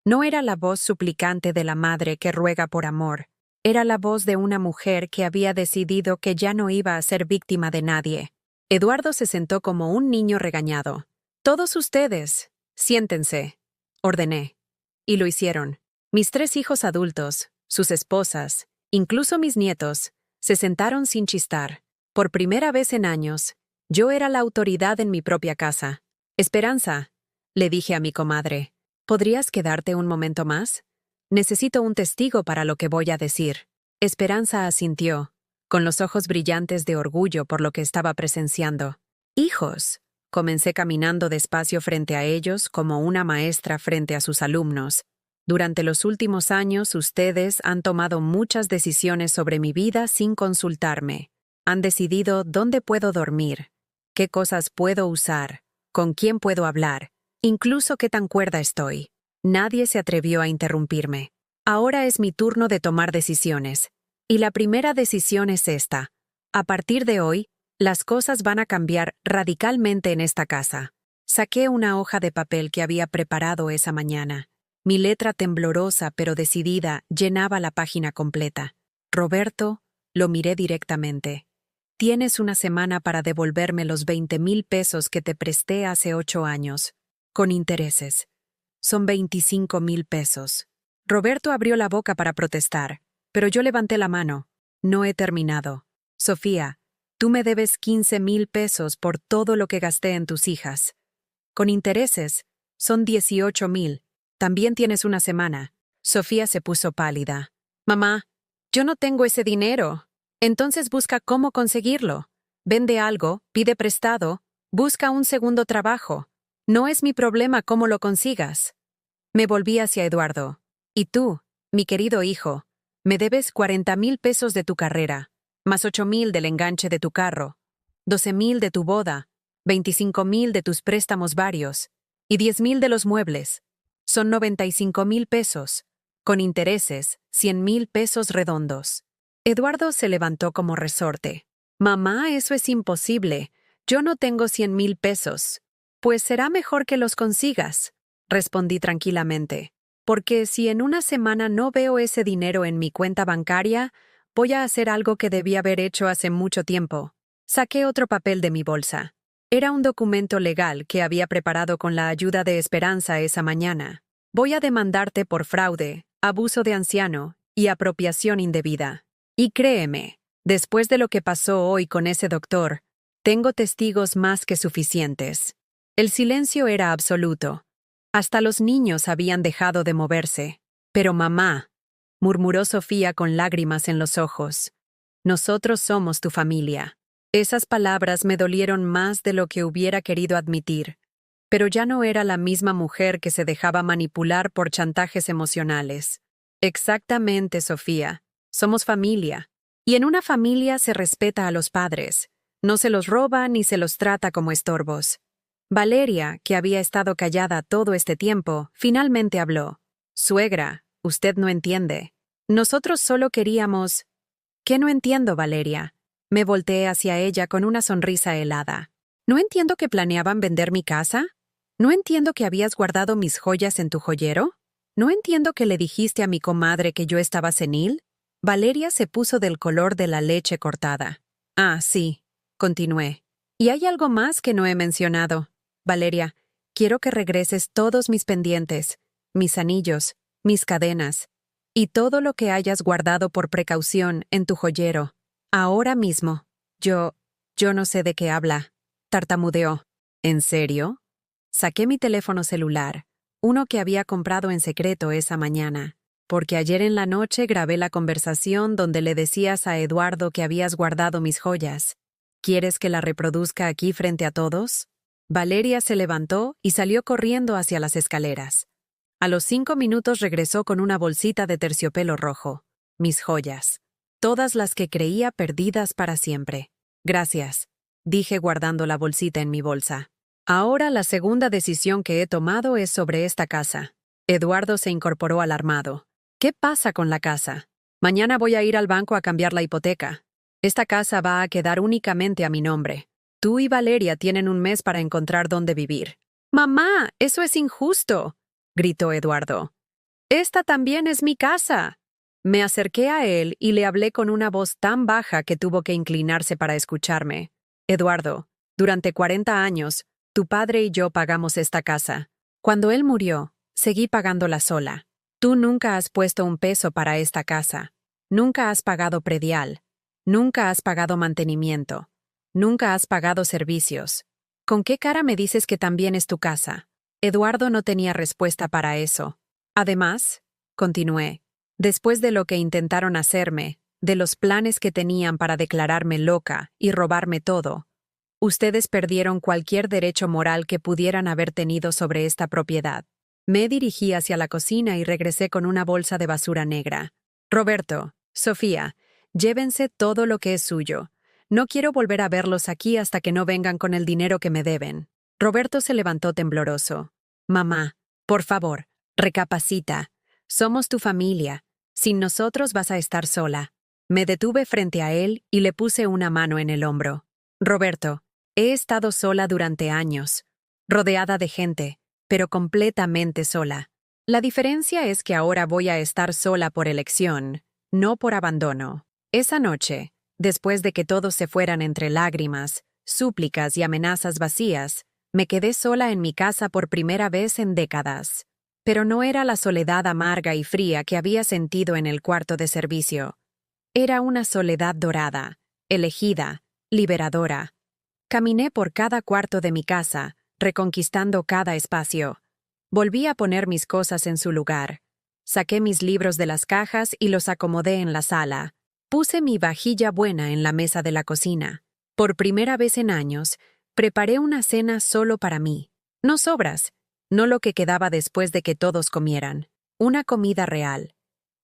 No era la voz suplicante de la madre que ruega por amor. Era la voz de una mujer que había decidido que ya no iba a ser víctima de nadie. Eduardo se sentó como un niño regañado. Todos ustedes, siéntense, ordené. Y lo hicieron. Mis 3 hijos adultos, sus esposas, incluso mis nietos, se sentaron sin chistar. Por primera vez en años, yo era la autoridad en mi propia casa. Esperanza, le dije a mi comadre, ¿podrías quedarte un momento más? Necesito un testigo para lo que voy a decir. Esperanza asintió, con los ojos brillantes de orgullo por lo que estaba presenciando. Hijos, comencé caminando despacio frente a ellos como una maestra frente a sus alumnos. Durante los últimos años, ustedes han tomado muchas decisiones sobre mi vida sin consultarme. Han decidido dónde puedo dormir, qué cosas puedo usar, con quién puedo hablar, incluso qué tan cuerda estoy. Nadie se atrevió a interrumpirme. Ahora es mi turno de tomar decisiones. Y la primera decisión es esta. A partir de hoy, las cosas van a cambiar radicalmente en esta casa. Saqué una hoja de papel que había preparado esa mañana. Mi letra temblorosa pero decidida llenaba la página completa. Roberto, lo miré directamente. Tienes una semana para devolverme los 20,000 pesos que te presté hace 8 años, con intereses. Son 25,000 pesos. Roberto abrió la boca para protestar, pero yo levanté la mano. No he terminado. Sofía, tú me debes 15,000 pesos por todo lo que gasté en tus hijas. Con intereses, son 18,000. También tienes una semana. Sofía se puso pálida. Mamá, yo no tengo ese dinero. Entonces busca cómo conseguirlo. Vende algo, pide prestado, busca un segundo trabajo. No es mi problema cómo lo consigas. Me volví hacia Eduardo. Y tú, mi querido hijo, me debes 40,000 pesos de tu carrera, más 8,000 del enganche de tu carro, 12,000 de tu boda, 25,000 de tus préstamos varios, y 10,000 de los muebles. Son 95,000 pesos, con intereses, 100,000 pesos redondos. Eduardo se levantó como resorte. Mamá, eso es imposible. Yo no tengo 100,000 pesos. Pues será mejor que los consigas, respondí tranquilamente, porque si en una semana no veo ese dinero en mi cuenta bancaria, voy a hacer algo que debí haber hecho hace mucho tiempo. Saqué otro papel de mi bolsa. Era un documento legal que había preparado con la ayuda de Esperanza esa mañana. Voy a demandarte por fraude, abuso de anciano y apropiación indebida. Y créeme, después de lo que pasó hoy con ese doctor, tengo testigos más que suficientes. El silencio era absoluto. Hasta los niños habían dejado de moverse. Pero mamá, murmuró Sofía con lágrimas en los ojos, nosotros somos tu familia. Esas palabras me dolieron más de lo que hubiera querido admitir. Pero ya no era la misma mujer que se dejaba manipular por chantajes emocionales. Exactamente, Sofía. Somos familia. Y en una familia se respeta a los padres. No se los roba ni se los trata como estorbos. Valeria, que había estado callada todo este tiempo, finalmente habló. Suegra, usted no entiende. Nosotros solo queríamos... ¿Qué no entiendo, Valeria? Me volteé hacia ella con una sonrisa helada. ¿No entiendo que planeaban vender mi casa? ¿No entiendo que habías guardado mis joyas en tu joyero? ¿No entiendo que le dijiste a mi comadre que yo estaba senil? Valeria se puso del color de la leche cortada. Ah, sí, continué. Y hay algo más que no he mencionado. Valeria, quiero que regreses todos mis pendientes, mis anillos, mis cadenas, y todo lo que hayas guardado por precaución en tu joyero. Ahora mismo. Yo no sé de qué habla. Tartamudeó. ¿En serio? Saqué mi teléfono celular, uno que había comprado en secreto esa mañana, porque ayer en la noche grabé la conversación donde le decías a Eduardo que habías guardado mis joyas. ¿Quieres que la reproduzca aquí frente a todos? Valeria se levantó y salió corriendo hacia las escaleras. A los 5 minutos regresó con una bolsita de terciopelo rojo. Mis joyas. Todas las que creía perdidas para siempre. Gracias, dije guardando la bolsita en mi bolsa. Ahora la segunda decisión que he tomado es sobre esta casa. Eduardo se incorporó alarmado. ¿Qué pasa con la casa? Mañana voy a ir al banco a cambiar la hipoteca. Esta casa va a quedar únicamente a mi nombre. Tú y Valeria tienen un mes para encontrar dónde vivir. ¡Mamá, eso es injusto!, gritó Eduardo. ¡Esta también es mi casa! Me acerqué a él y le hablé con una voz tan baja que tuvo que inclinarse para escucharme. Eduardo, durante 40 años, tu padre y yo pagamos esta casa. Cuando él murió, seguí pagándola sola. Tú nunca has puesto un peso para esta casa. Nunca has pagado predial. Nunca has pagado mantenimiento. Nunca has pagado servicios. ¿Con qué cara me dices que también es tu casa? Eduardo no tenía respuesta para eso. Además, continué, después de lo que intentaron hacerme, de los planes que tenían para declararme loca y robarme todo, ustedes perdieron cualquier derecho moral que pudieran haber tenido sobre esta propiedad. Me dirigí hacia la cocina y regresé con una bolsa de basura negra. Roberto, Sofía, llévense todo lo que es suyo. No quiero volver a verlos aquí hasta que no vengan con el dinero que me deben. Roberto se levantó tembloroso. Mamá, por favor, recapacita. Somos tu familia. Sin nosotros vas a estar sola. Me detuve frente a él y le puse una mano en el hombro. Roberto, he estado sola durante años, rodeada de gente, pero completamente sola. La diferencia es que ahora voy a estar sola por elección, no por abandono. Esa noche, después de que todos se fueran entre lágrimas, súplicas y amenazas vacías, me quedé sola en mi casa por primera vez en décadas. Pero no era la soledad amarga y fría que había sentido en el cuarto de servicio. Era una soledad dorada, elegida, liberadora. Caminé por cada cuarto de mi casa, reconquistando cada espacio. Volví a poner mis cosas en su lugar. Saqué mis libros de las cajas y los acomodé en la sala. Puse mi vajilla buena en la mesa de la cocina. Por primera vez en años, preparé una cena solo para mí. No sobras, no lo que quedaba después de que todos comieran. Una comida real,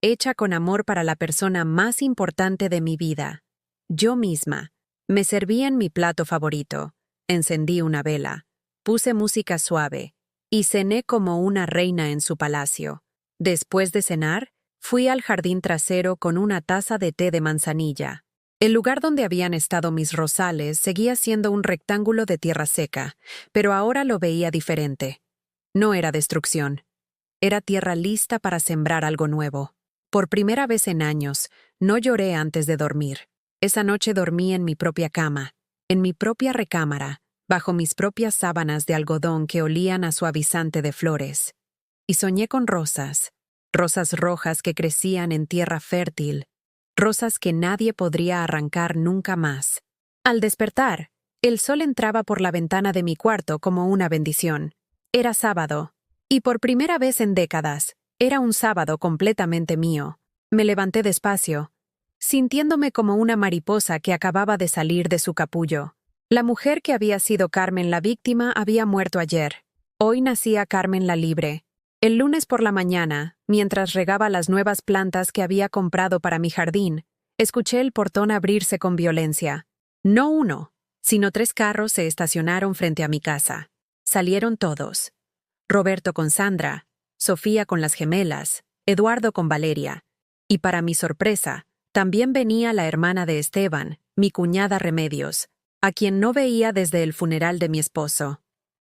hecha con amor para la persona más importante de mi vida. Yo misma. Me serví en mi plato favorito. Encendí una vela. Puse música suave. Y cené como una reina en su palacio. Después de cenar, fui al jardín trasero con una taza de té de manzanilla. El lugar donde habían estado mis rosales seguía siendo un rectángulo de tierra seca, pero ahora lo veía diferente. No era destrucción. Era tierra lista para sembrar algo nuevo. Por primera vez en años, no lloré antes de dormir. Esa noche dormí en mi propia cama, en mi propia recámara, bajo mis propias sábanas de algodón que olían a suavizante de flores. Y soñé con rosas, rosas rojas que crecían en tierra fértil, rosas que nadie podría arrancar nunca más. Al despertar, el sol entraba por la ventana de mi cuarto como una bendición. Era sábado, y por primera vez en décadas, era un sábado completamente mío. Me levanté despacio, sintiéndome como una mariposa que acababa de salir de su capullo. La mujer que había sido Carmen la víctima había muerto ayer. Hoy nacía Carmen la libre. El lunes por la mañana, mientras regaba las nuevas plantas que había comprado para mi jardín, escuché el portón abrirse con violencia. No uno, sino 3 carros se estacionaron frente a mi casa. Salieron todos. Roberto con Sandra, Sofía con las gemelas, Eduardo con Valeria. Y para mi sorpresa, también venía la hermana de Esteban, mi cuñada Remedios, a quien no veía desde el funeral de mi esposo.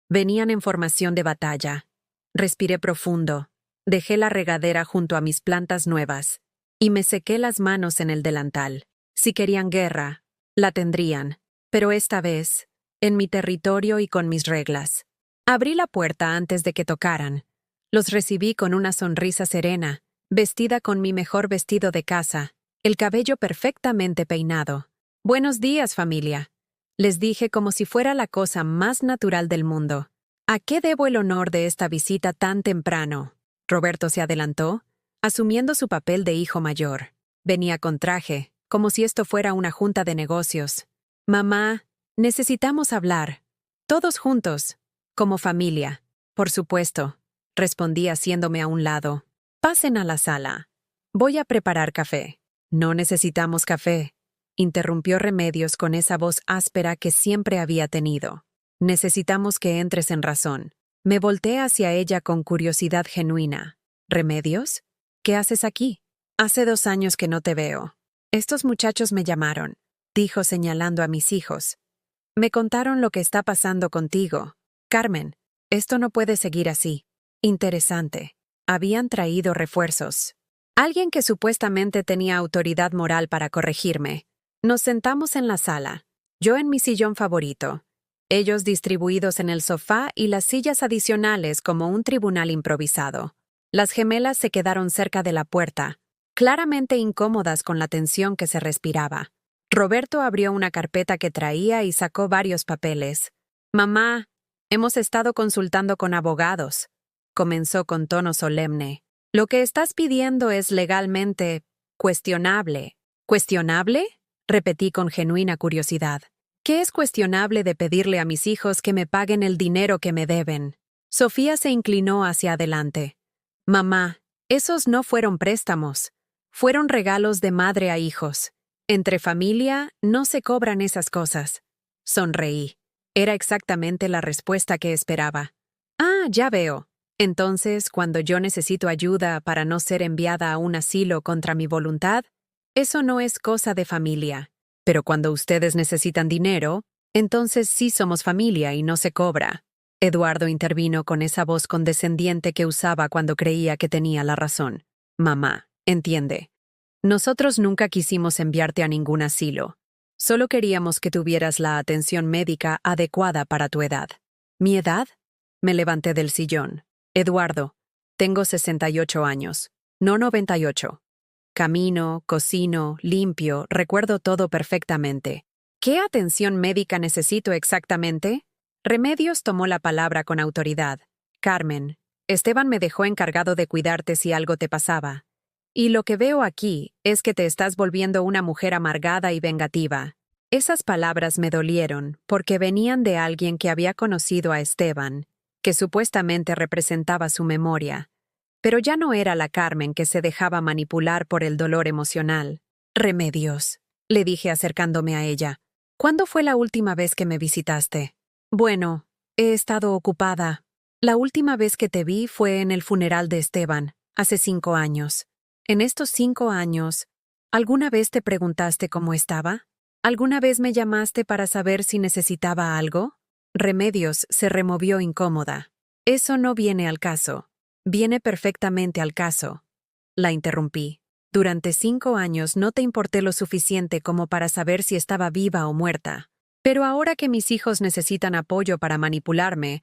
Venían en formación de batalla. Respiré profundo, dejé la regadera junto a mis plantas nuevas, y me sequé las manos en el delantal. Si querían guerra, la tendrían, pero esta vez, en mi territorio y con mis reglas. Abrí la puerta antes de que tocaran. Los recibí con una sonrisa serena, vestida con mi mejor vestido de casa, el cabello perfectamente peinado. «Buenos días, familia», les dije como si fuera la cosa más natural del mundo. «¿A qué debo el honor de esta visita tan temprano?» Roberto se adelantó, asumiendo su papel de hijo mayor. Venía con traje, como si esto fuera una junta de negocios. «Mamá, necesitamos hablar. Todos juntos, como familia». «Por supuesto», respondí haciéndome a un lado. «Pasen a la sala. Voy a preparar café». «No necesitamos café», interrumpió Remedios con esa voz áspera que siempre había tenido. «Necesitamos que entres en razón». Me volteé hacia ella con curiosidad genuina. «¿Remedios? ¿Qué haces aquí? Hace 2 años que no te veo». «Estos muchachos me llamaron», dijo señalando a mis hijos. «Me contaron lo que está pasando contigo. Carmen, esto no puede seguir así». Interesante. Habían traído refuerzos. Alguien que supuestamente tenía autoridad moral para corregirme. Nos sentamos en la sala, yo en mi sillón favorito, ellos distribuidos en el sofá y las sillas adicionales como un tribunal improvisado. Las gemelas se quedaron cerca de la puerta, claramente incómodas con la tensión que se respiraba. Roberto abrió una carpeta que traía y sacó varios papeles. «Mamá, hemos estado consultando con abogados», comenzó con tono solemne. «Lo que estás pidiendo es legalmente cuestionable». «¿Cuestionable?», repetí con genuina curiosidad. «¿Qué es cuestionable de pedirle a mis hijos que me paguen el dinero que me deben?» Sofía se inclinó hacia adelante. «Mamá, esos no fueron préstamos. Fueron regalos de madre a hijos. Entre familia no se cobran esas cosas». Sonreí. Era exactamente la respuesta que esperaba. «Ah, ya veo. Entonces, cuando yo necesito ayuda para no ser enviada a un asilo contra mi voluntad, eso no es cosa de familia. Pero cuando ustedes necesitan dinero, entonces sí somos familia y no se cobra». Eduardo intervino con esa voz condescendiente que usaba cuando creía que tenía la razón. «Mamá, entiende. Nosotros nunca quisimos enviarte a ningún asilo. Solo queríamos que tuvieras la atención médica adecuada para tu edad». «¿Mi edad?». Me levanté del sillón. «Eduardo, tengo 68 años, no 98. Camino, cocino, limpio, recuerdo todo perfectamente. ¿Qué atención médica necesito exactamente?». Remedios tomó la palabra con autoridad. «Carmen, Esteban me dejó encargado de cuidarte si algo te pasaba. Y lo que veo aquí es que te estás volviendo una mujer amargada y vengativa». Esas palabras me dolieron porque venían de alguien que había conocido a Esteban, que supuestamente representaba su memoria. Pero ya no era la Carmen que se dejaba manipular por el dolor emocional. «Remedios», le dije acercándome a ella. «¿Cuándo fue la última vez que me visitaste?» «Bueno, he estado ocupada. La última vez que te vi fue en el funeral de Esteban, hace 5 años. En estos 5 años, ¿alguna vez te preguntaste cómo estaba? ¿Alguna vez me llamaste para saber si necesitaba algo?» Remedios se removió incómoda. «Eso no viene al caso». «Viene perfectamente al caso», la interrumpí. «Durante 5 años no te importé lo suficiente como para saber si estaba viva o muerta. Pero ahora que mis hijos necesitan apoyo para manipularme,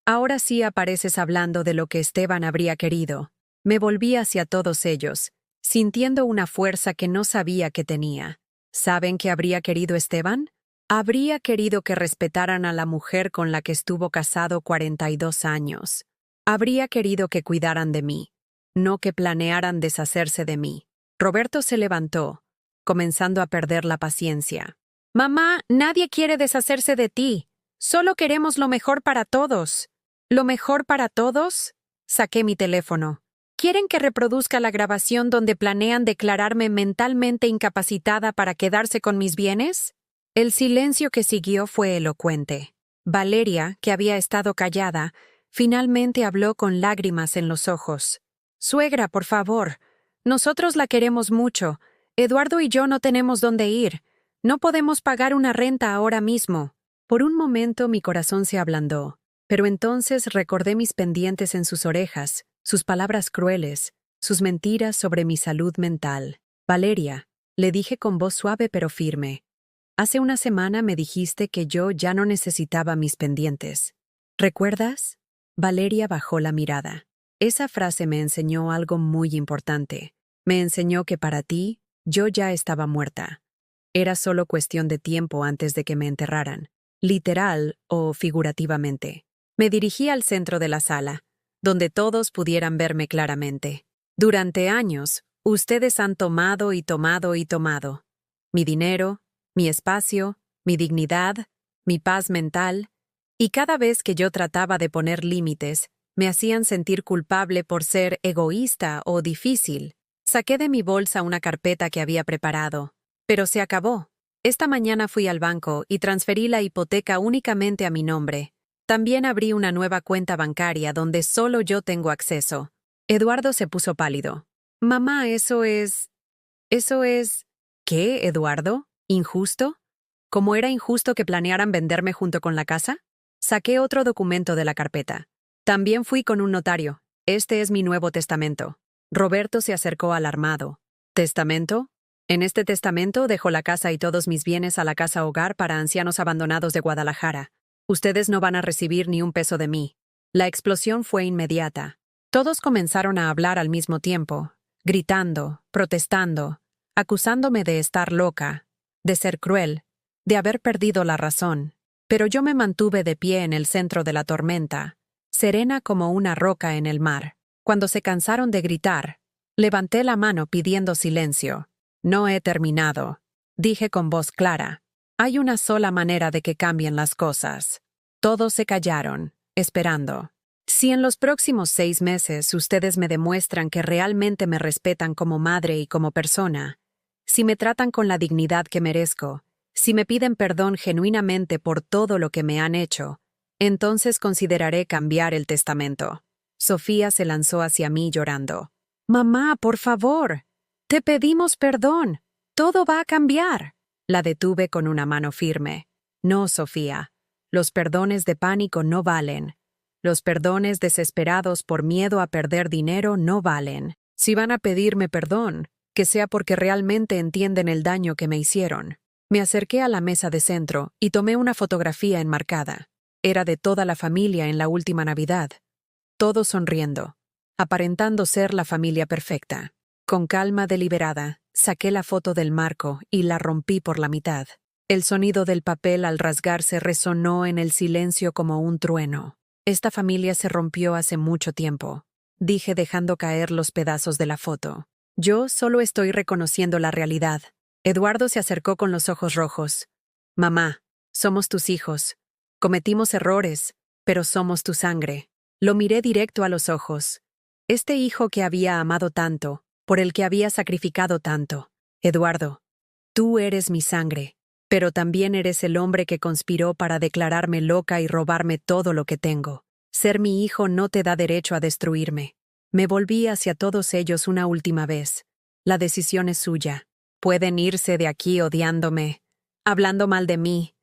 ahora sí apareces hablando de lo que Esteban habría querido». Me volví hacia todos ellos, sintiendo una fuerza que no sabía que tenía. ¿Saben qué habría querido Esteban? Habría querido que respetaran a la mujer con la que estuvo casado 42 años. Habría querido que cuidaran de mí, no que planearan deshacerse de mí. Roberto se levantó, comenzando a perder la paciencia. «Mamá, nadie quiere deshacerse de ti. Solo queremos lo mejor para todos». «¿Lo mejor para todos?». Saqué mi teléfono. ¿Quieren que reproduzca la grabación donde planean declararme mentalmente incapacitada para quedarse con mis bienes? El silencio que siguió fue elocuente. Valeria, que había estado callada, finalmente habló con lágrimas en los ojos. «Suegra, por favor. Nosotros la queremos mucho. Eduardo y yo no tenemos dónde ir. No podemos pagar una renta ahora mismo». Por un momento mi corazón se ablandó, pero entonces recordé mis pendientes en sus orejas, sus palabras crueles, sus mentiras sobre mi salud mental. «Valeria», le dije con voz suave pero firme, «hace una semana me dijiste que yo ya no necesitaba mis pendientes. ¿Recuerdas?» Valeria bajó la mirada. Esa frase me enseñó algo muy importante. Me enseñó que para ti, yo ya estaba muerta. Era solo cuestión de tiempo antes de que me enterraran, literal o figurativamente. Me dirigí al centro de la sala, donde todos pudieran verme claramente. Durante años, ustedes han tomado y tomado y tomado. Mi dinero, mi espacio, mi dignidad, mi paz mental, y cada vez que yo trataba de poner límites, me hacían sentir culpable por ser egoísta o difícil. Saqué de mi bolsa una carpeta que había preparado, pero se acabó. Esta mañana fui al banco y transferí la hipoteca únicamente a mi nombre. También abrí una nueva cuenta bancaria donde solo yo tengo acceso. Eduardo se puso pálido. Mamá, eso es... ¿Qué, Eduardo? ¿Injusto? ¿Cómo era injusto que planearan venderme junto con la casa? Saqué otro documento de la carpeta. También fui con un notario. Este es mi nuevo testamento. Roberto se acercó alarmado. ¿Testamento? En este testamento dejo la casa y todos mis bienes a la casa hogar para ancianos abandonados de Guadalajara. Ustedes no van a recibir ni un peso de mí. La explosión fue inmediata. Todos comenzaron a hablar al mismo tiempo, gritando, protestando, acusándome de estar loca, de ser cruel, de haber perdido la razón. Pero yo me mantuve de pie en el centro de la tormenta, serena como una roca en el mar. Cuando se cansaron de gritar, levanté la mano pidiendo silencio. «No he terminado», dije con voz clara. «Hay una sola manera de que cambien las cosas». Todos se callaron, esperando. «Si en los próximos 6 meses ustedes me demuestran que realmente me respetan como madre y como persona, si me tratan con la dignidad que merezco, si me piden perdón genuinamente por todo lo que me han hecho, entonces consideraré cambiar el testamento». Sofía se lanzó hacia mí llorando. «Mamá, por favor. Te pedimos perdón. Todo va a cambiar». La detuve con una mano firme. «No, Sofía. Los perdones de pánico no valen. Los perdones desesperados por miedo a perder dinero no valen. Si van a pedirme perdón, que sea porque realmente entienden el daño que me hicieron». Me acerqué a la mesa de centro y tomé una fotografía enmarcada. Era de toda la familia en la última Navidad. Todos sonriendo, aparentando ser la familia perfecta. Con calma deliberada, saqué la foto del marco y la rompí por la mitad. El sonido del papel al rasgarse resonó en el silencio como un trueno. «Esta familia se rompió hace mucho tiempo», dije dejando caer los pedazos de la foto. «Yo solo estoy reconociendo la realidad». Eduardo se acercó con los ojos rojos. «Mamá, somos tus hijos. Cometimos errores, pero somos tu sangre». Lo miré directo a los ojos. Este hijo que había amado tanto, por el que había sacrificado tanto. «Eduardo, tú eres mi sangre, pero también eres el hombre que conspiró para declararme loca y robarme todo lo que tengo. Ser mi hijo no te da derecho a destruirme». Me volví hacia todos ellos una última vez. «La decisión es suya. Pueden irse de aquí odiándome, hablando mal de mí,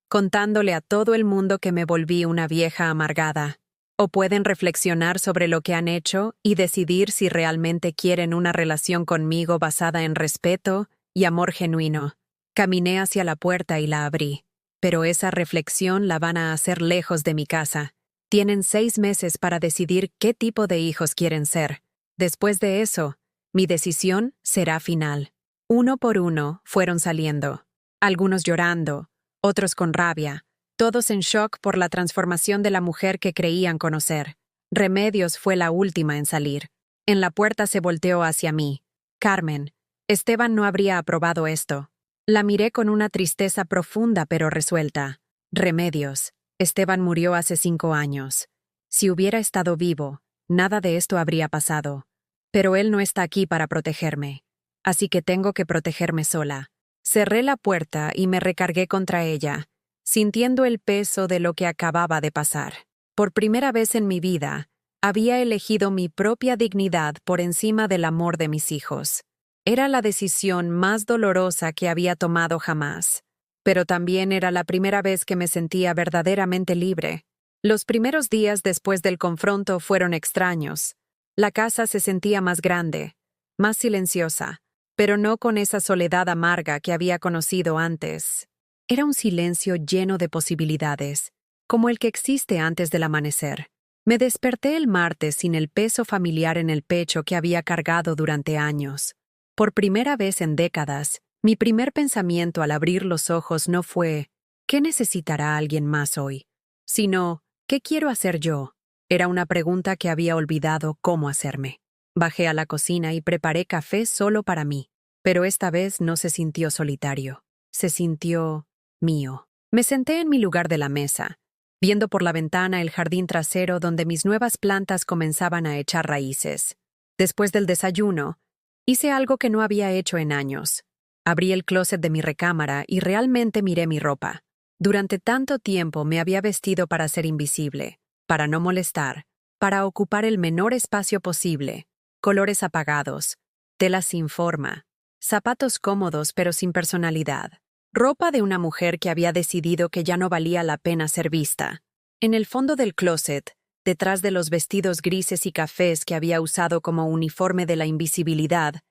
contándole a todo el mundo que me volví una vieja amargada. O pueden reflexionar sobre lo que han hecho y decidir si realmente quieren una relación conmigo basada en respeto y amor genuino». Caminé hacia la puerta y la abrí. «Pero esa reflexión la van a hacer lejos de mi casa. Tienen 6 meses para decidir qué tipo de hijos quieren ser. Después de eso, mi decisión será final». Uno por uno fueron saliendo. Algunos llorando, otros con rabia, todos en shock por la transformación de la mujer que creían conocer. Remedios fue la última en salir. En la puerta se volteó hacia mí. «Carmen, Esteban no habría aprobado esto». La miré con una tristeza profunda pero resuelta. «Remedios, Esteban murió hace 5 años. Si hubiera estado vivo, nada de esto habría pasado. Pero él no está aquí para protegerme. Así que tengo que protegerme sola». Cerré la puerta y me recargué contra ella. sintiendo el peso de lo que acababa de pasar. Por primera vez en mi vida, había elegido mi propia dignidad por encima del amor de mis hijos. Era la decisión más dolorosa que había tomado jamás, pero también era la primera vez que me sentía verdaderamente libre. Los primeros días después del confronto fueron extraños. La casa se sentía más grande, más silenciosa, pero no con esa soledad amarga que había conocido antes. Era un silencio lleno de posibilidades, como el que existe antes del amanecer. Me desperté el martes sin el peso familiar en el pecho que había cargado durante años. Por primera vez en décadas, mi primer pensamiento al abrir los ojos no fue ¿qué necesitará alguien más hoy?, sino ¿qué quiero hacer yo? Era una pregunta que había olvidado cómo hacerme. Bajé a la cocina y preparé café solo para mí, pero esta vez no se sintió solitario. Se sintió mío. Me senté en mi lugar de la mesa, viendo por la ventana el jardín trasero donde mis nuevas plantas comenzaban a echar raíces. Después del desayuno, hice algo que no había hecho en años. Abrí el closet de mi recámara y realmente miré mi ropa. Durante tanto tiempo me había vestido para ser invisible, para no molestar, para ocupar el menor espacio posible. Colores apagados, telas sin forma, zapatos cómodos pero sin personalidad. Ropa de una mujer que había decidido que ya no valía la pena ser vista. En el fondo del closet, detrás de los vestidos grises y cafés que había usado como uniforme de la invisibilidad,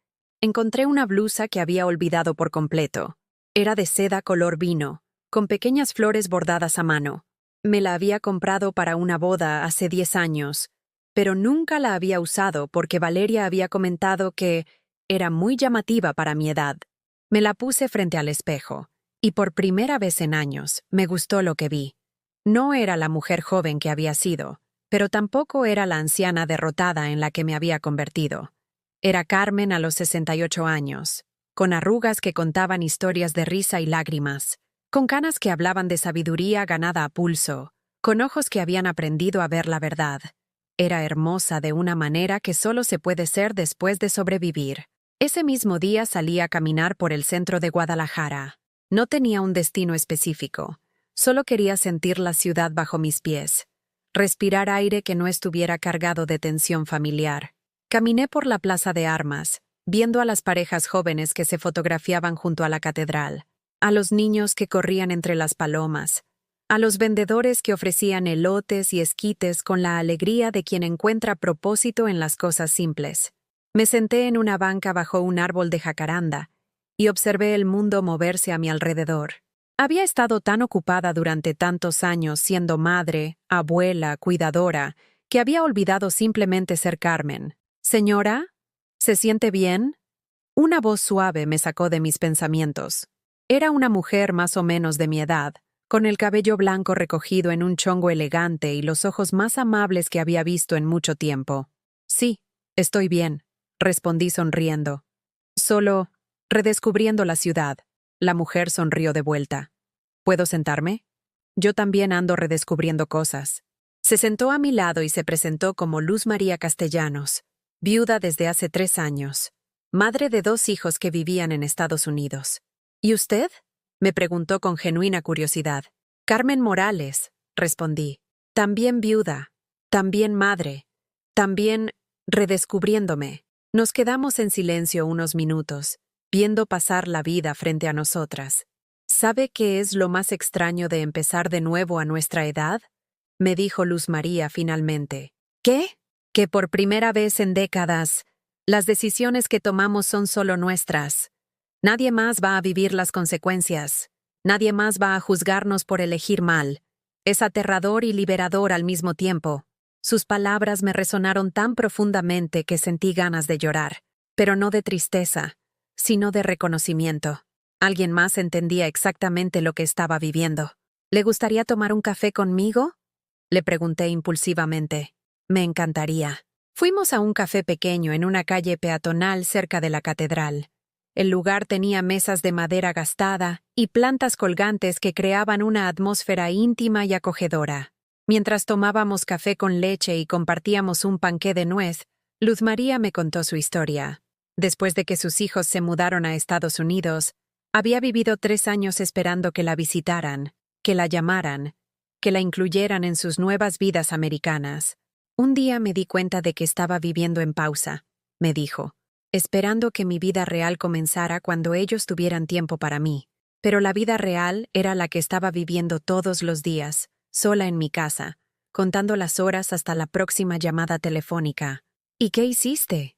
encontré una blusa que había olvidado por completo. Era de seda color vino, con pequeñas flores bordadas a mano. Me la había comprado para una boda hace 10 años, pero nunca la había usado porque Valeria había comentado que era muy llamativa para mi edad. Me la puse frente al espejo, y por primera vez en años me gustó lo que vi. No era la mujer joven que había sido, pero tampoco era la anciana derrotada en la que me había convertido. Era Carmen a los 68 años, con arrugas que contaban historias de risa y lágrimas, con canas que hablaban de sabiduría ganada a pulso, con ojos que habían aprendido a ver la verdad. Era hermosa de una manera que solo se puede ser después de sobrevivir. Ese mismo día salí a caminar por el centro de Guadalajara. No tenía un destino específico. Solo quería sentir la ciudad bajo mis pies. Respirar aire que no estuviera cargado de tensión familiar. Caminé por la Plaza de Armas, viendo a las parejas jóvenes que se fotografiaban junto a la catedral, a los niños que corrían entre las palomas, a los vendedores que ofrecían elotes y esquites con la alegría de quien encuentra propósito en las cosas simples. Me senté en una banca bajo un árbol de jacaranda y observé el mundo moverse a mi alrededor. Había estado tan ocupada durante tantos años siendo madre, abuela, cuidadora, que había olvidado simplemente ser Carmen. «Señora, ¿se siente bien?». Una voz suave me sacó de mis pensamientos. Era una mujer más o menos de mi edad, con el cabello blanco recogido en un chongo elegante y los ojos más amables que había visto en mucho tiempo. «Sí, estoy bien», respondí sonriendo. «Solo redescubriendo la ciudad». La mujer sonrió de vuelta. «¿Puedo sentarme? Yo también ando redescubriendo cosas». Se sentó a mi lado y se presentó como Luz María Castellanos, viuda desde hace 3 años, madre de 2 hijos que vivían en Estados Unidos. «¿Y usted?», me preguntó con genuina curiosidad. «Carmen Morales», respondí. «También viuda, también madre, también redescubriéndome». Nos quedamos en silencio unos minutos, viendo pasar la vida frente a nosotras. «¿Sabe qué es lo más extraño de empezar de nuevo a nuestra edad?», me dijo Luz María finalmente. «¿Qué?». «Que por primera vez en décadas, las decisiones que tomamos son solo nuestras. Nadie más va a vivir las consecuencias. Nadie más va a juzgarnos por elegir mal. Es aterrador y liberador al mismo tiempo». Sus palabras me resonaron tan profundamente que sentí ganas de llorar, pero no de tristeza, sino de reconocimiento. Alguien más entendía exactamente lo que estaba viviendo. «¿Le gustaría tomar un café conmigo?», le pregunté impulsivamente. «Me encantaría». Fuimos a un café pequeño en una calle peatonal cerca de la catedral. El lugar tenía mesas de madera gastada y plantas colgantes que creaban una atmósfera íntima y acogedora. Mientras tomábamos café con leche y compartíamos un panqué de nuez, Luz María me contó su historia. Después de que sus hijos se mudaron a Estados Unidos, había vivido 3 años esperando que la visitaran. que la llamaran, que la incluyeran en sus nuevas vidas americanas. Un día me di cuenta de que estaba viviendo en pausa, me dijo, esperando que mi vida real comenzara cuando ellos tuvieran tiempo para mí. Pero la vida real era la que estaba viviendo todos los días, sola en mi casa, contando las horas hasta la próxima llamada telefónica. ¿Y qué hiciste?,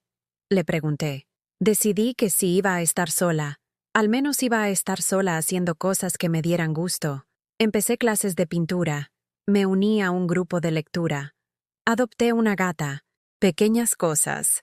le pregunté. Decidí que si iba a estar sola, al menos iba a estar sola haciendo cosas que me dieran gusto. Empecé clases de pintura, me uní a un grupo de lectura. Adopté una gata, pequeñas cosas,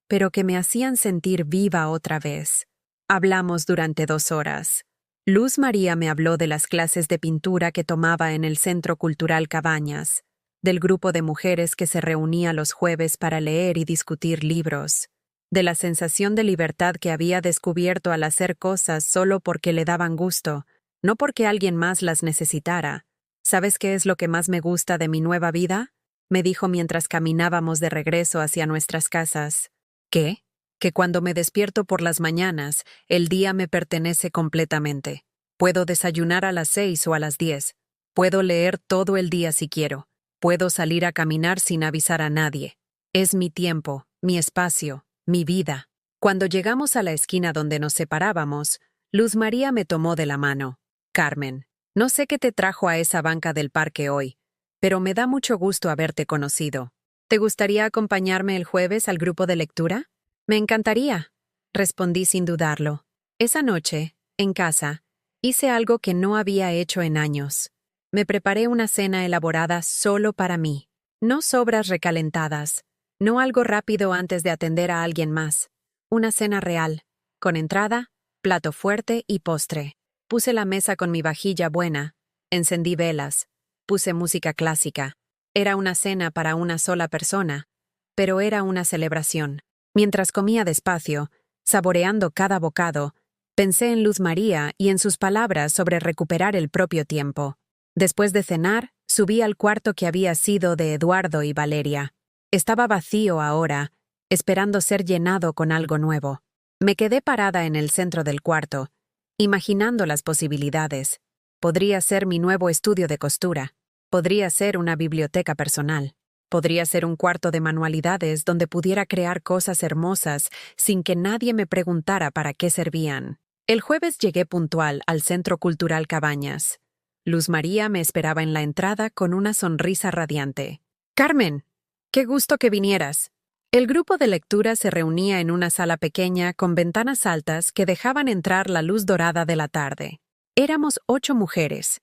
pero que me hacían sentir viva otra vez. Hablamos durante 2 horas. Luz María me habló de las clases de pintura que tomaba en el Centro Cultural Cabañas, del grupo de mujeres que se reunía los jueves para leer y discutir libros, de la sensación de libertad que había descubierto al hacer cosas solo porque le daban gusto, no porque alguien más las necesitara. ¿Sabes qué es lo que más me gusta de mi nueva vida?, me dijo mientras caminábamos de regreso hacia nuestras casas. ¿Qué? Que cuando me despierto por las mañanas, el día me pertenece completamente. Puedo desayunar a las 6 o a las 10. Puedo leer todo el día si quiero. Puedo salir a caminar sin avisar a nadie. Es mi tiempo, mi espacio, mi vida. Cuando llegamos a la esquina donde nos separábamos, Luz María me tomó de la mano. Carmen, no sé qué te trajo a esa banca del parque hoy, pero me da mucho gusto haberte conocido. ¿Te gustaría acompañarme el jueves al grupo de lectura? Me encantaría, respondí sin dudarlo. Esa noche, en casa, hice algo que no había hecho en años. Me preparé una cena elaborada solo para mí. No sobras recalentadas, no algo rápido antes de atender a alguien más. Una cena real, con entrada, plato fuerte y postre. Puse la mesa con mi vajilla buena, encendí velas, puse música clásica. Era una cena para una sola persona, pero era una celebración. Mientras comía despacio, saboreando cada bocado, pensé en Luz María y en sus palabras sobre recuperar el propio tiempo. Después de cenar, subí al cuarto que había sido de Eduardo y Valeria. Estaba vacío ahora, esperando ser llenado con algo nuevo. Me quedé parada en el centro del cuarto, imaginando las posibilidades. Podría ser mi nuevo estudio de costura. Podría ser una biblioteca personal. Podría ser un cuarto de manualidades donde pudiera crear cosas hermosas sin que nadie me preguntara para qué servían. El jueves llegué puntual al Centro Cultural Cabañas. Luz María me esperaba en la entrada con una sonrisa radiante. «Carmen, qué gusto que vinieras». El grupo de lectura se reunía en una sala pequeña con ventanas altas que dejaban entrar la luz dorada de la tarde. Éramos 8 mujeres,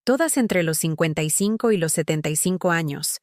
todas entre los 55 y los 75 años.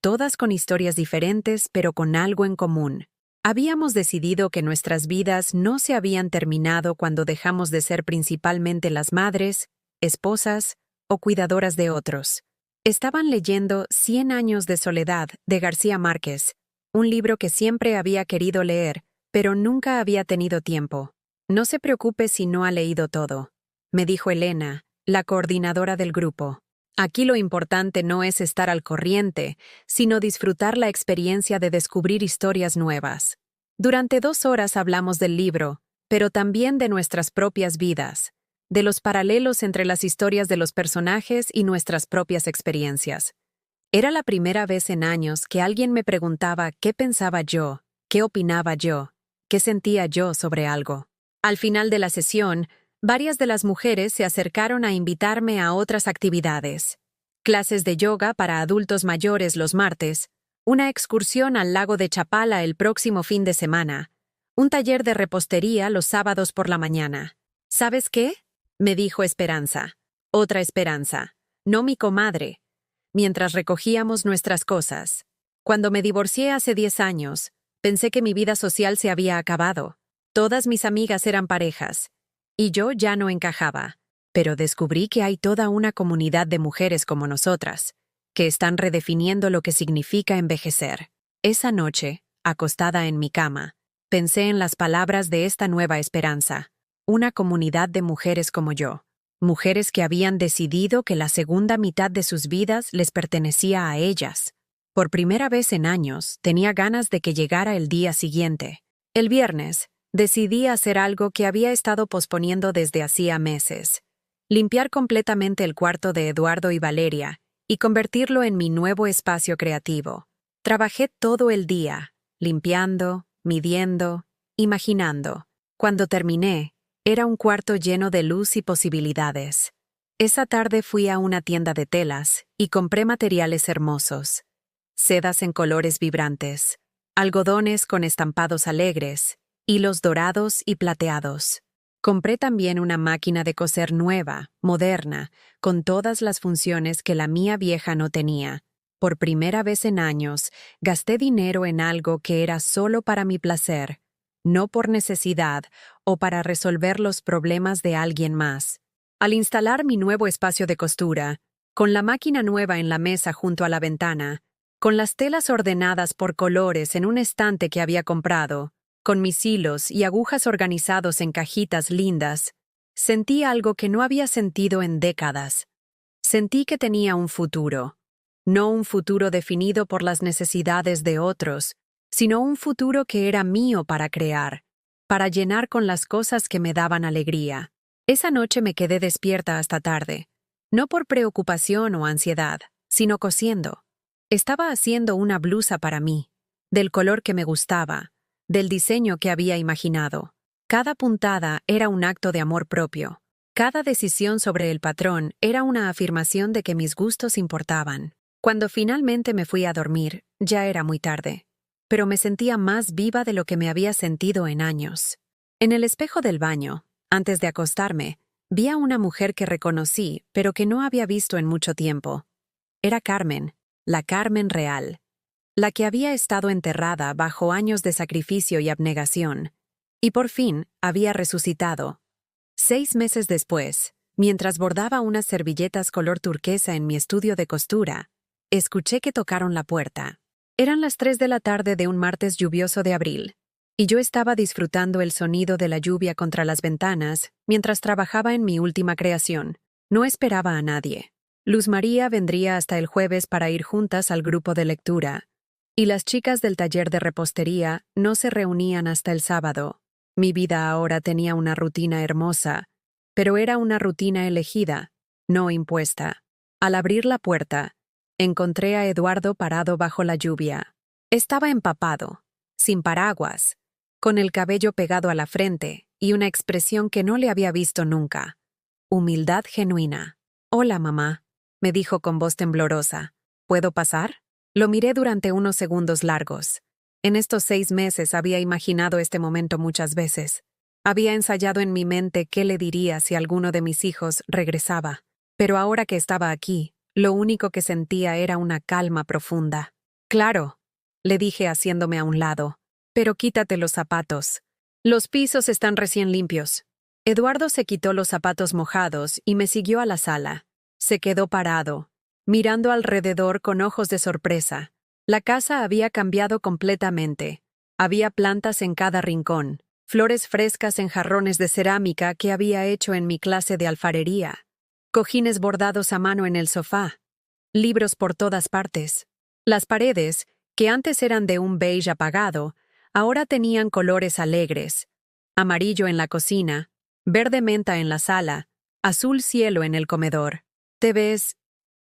Todas con historias diferentes, pero con algo en común. Habíamos decidido que nuestras vidas no se habían terminado cuando dejamos de ser principalmente las madres, esposas o cuidadoras de otros. Estaban leyendo 100 años de soledad de García Márquez, un libro que siempre había querido leer, pero nunca había tenido tiempo. «No se preocupe si no ha leído todo», me dijo Elena, la coordinadora del grupo. Aquí lo importante no es estar al corriente, sino disfrutar la experiencia de descubrir historias nuevas. Durante 2 horas hablamos del libro, pero también de nuestras propias vidas, de los paralelos entre las historias de los personajes y nuestras propias experiencias. Era la primera vez en años que alguien me preguntaba qué pensaba yo, qué opinaba yo, qué sentía yo sobre algo. Al final de la sesión, varias de las mujeres se acercaron a invitarme a otras actividades. Clases de yoga para adultos mayores los martes, una excursión al lago de Chapala el próximo fin de semana, un taller de repostería los sábados por la mañana. ¿Sabes qué?, me dijo Esperanza. Otra Esperanza, no mi comadre. Mientras recogíamos nuestras cosas. Cuando me divorcié hace 10 años, pensé que mi vida social se había acabado. Todas mis amigas eran parejas. Y yo ya no encajaba, pero descubrí que hay toda una comunidad de mujeres como nosotras, que están redefiniendo lo que significa envejecer. Esa noche, acostada en mi cama, pensé en las palabras de esta nueva esperanza, una comunidad de mujeres como yo, mujeres que habían decidido que la segunda mitad de sus vidas les pertenecía a ellas. Por primera vez en años, tenía ganas de que llegara el día siguiente. El viernes, decidí hacer algo que había estado posponiendo desde hacía meses. limpiar completamente el cuarto de Eduardo y Valeria y convertirlo en mi nuevo espacio creativo. Trabajé todo el día, limpiando, midiendo, imaginando. Cuando terminé, era un cuarto lleno de luz y posibilidades. Esa tarde fui a una tienda de telas y compré materiales hermosos. Sedas en colores vibrantes, algodones con estampados alegres, hilos dorados y plateados. Compré también una máquina de coser nueva, moderna, con todas las funciones que la mía vieja no tenía. Por primera vez en años, gasté dinero en algo que era solo para mi placer, no por necesidad o para resolver los problemas de alguien más. Al instalar mi nuevo espacio de costura, con la máquina nueva en la mesa junto a la ventana, con las telas ordenadas por colores en un estante que había comprado, con mis hilos y agujas organizados en cajitas lindas, sentí algo que no había sentido en décadas. Sentí que tenía un futuro. No un futuro definido por las necesidades de otros, sino un futuro que era mío para crear, para llenar con las cosas que me daban alegría. Esa noche me quedé despierta hasta tarde, no por preocupación o ansiedad, sino cosiendo. Estaba haciendo una blusa para mí, del color que me gustaba, del diseño que había imaginado. Cada puntada era un acto de amor propio. Cada decisión sobre el patrón era una afirmación de que mis gustos importaban. Cuando finalmente me fui a dormir, ya era muy tarde, pero me sentía más viva de lo que me había sentido en años. En el espejo del baño, antes de acostarme, vi a una mujer que reconocí, pero que no había visto en mucho tiempo. Era Carmen, la Carmen real, la que había estado enterrada bajo años de sacrificio y abnegación, y por fin había resucitado. 6 meses después, mientras bordaba unas servilletas color turquesa en mi estudio de costura, escuché que tocaron la puerta. Eran las 3 de la tarde de un martes lluvioso de abril, y yo estaba disfrutando el sonido de la lluvia contra las ventanas mientras trabajaba en mi última creación. No esperaba a nadie. Luz María vendría hasta el jueves para ir juntas al grupo de lectura, y las chicas del taller de repostería no se reunían hasta el sábado. Mi vida ahora tenía una rutina hermosa, pero era una rutina elegida, no impuesta. Al abrir la puerta, encontré a Eduardo parado bajo la lluvia. Estaba empapado, sin paraguas, con el cabello pegado a la frente y una expresión que no le había visto nunca. Humildad genuina. «Hola, mamá», me dijo con voz temblorosa. «¿Puedo pasar?» Lo miré durante unos segundos largos. En estos 6 meses había imaginado este momento muchas veces. Había ensayado en mi mente qué le diría si alguno de mis hijos regresaba. Pero ahora que estaba aquí, lo único que sentía era una calma profunda. «Claro», le dije haciéndome a un lado, «pero quítate los zapatos. Los pisos están recién limpios». Eduardo se quitó los zapatos mojados y me siguió a la sala. Se quedó parado, mirando alrededor con ojos de sorpresa. La casa había cambiado completamente. Había plantas en cada rincón, flores frescas en jarrones de cerámica que había hecho en mi clase de alfarería, cojines bordados a mano en el sofá, libros por todas partes. Las paredes, que antes eran de un beige apagado, ahora tenían colores alegres: amarillo en la cocina, verde menta en la sala, azul cielo en el comedor. «Te ves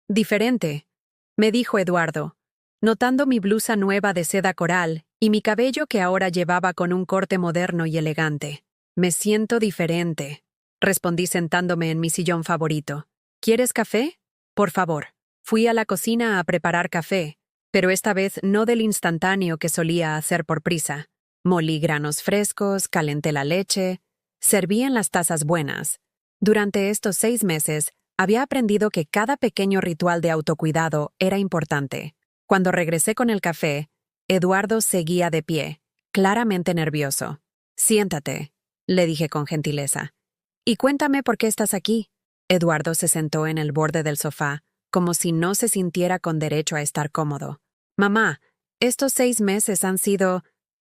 diferente», me dijo Eduardo, notando mi blusa nueva de seda coral y mi cabello que ahora llevaba con un corte moderno y elegante. «Me siento diferente», respondí sentándome en mi sillón favorito. «¿Quieres café? Por favor». Fui a la cocina a preparar café, pero esta vez no del instantáneo que solía hacer por prisa. Molí granos frescos, calenté la leche, serví en las tazas buenas. Durante estos 6 meses, había aprendido que cada pequeño ritual de autocuidado era importante. Cuando regresé con el café, Eduardo seguía de pie, claramente nervioso. «Siéntate», le dije con gentileza. «Y cuéntame por qué estás aquí». Eduardo se sentó en el borde del sofá, como si no se sintiera con derecho a estar cómodo. «Mamá, estos 6 meses han sido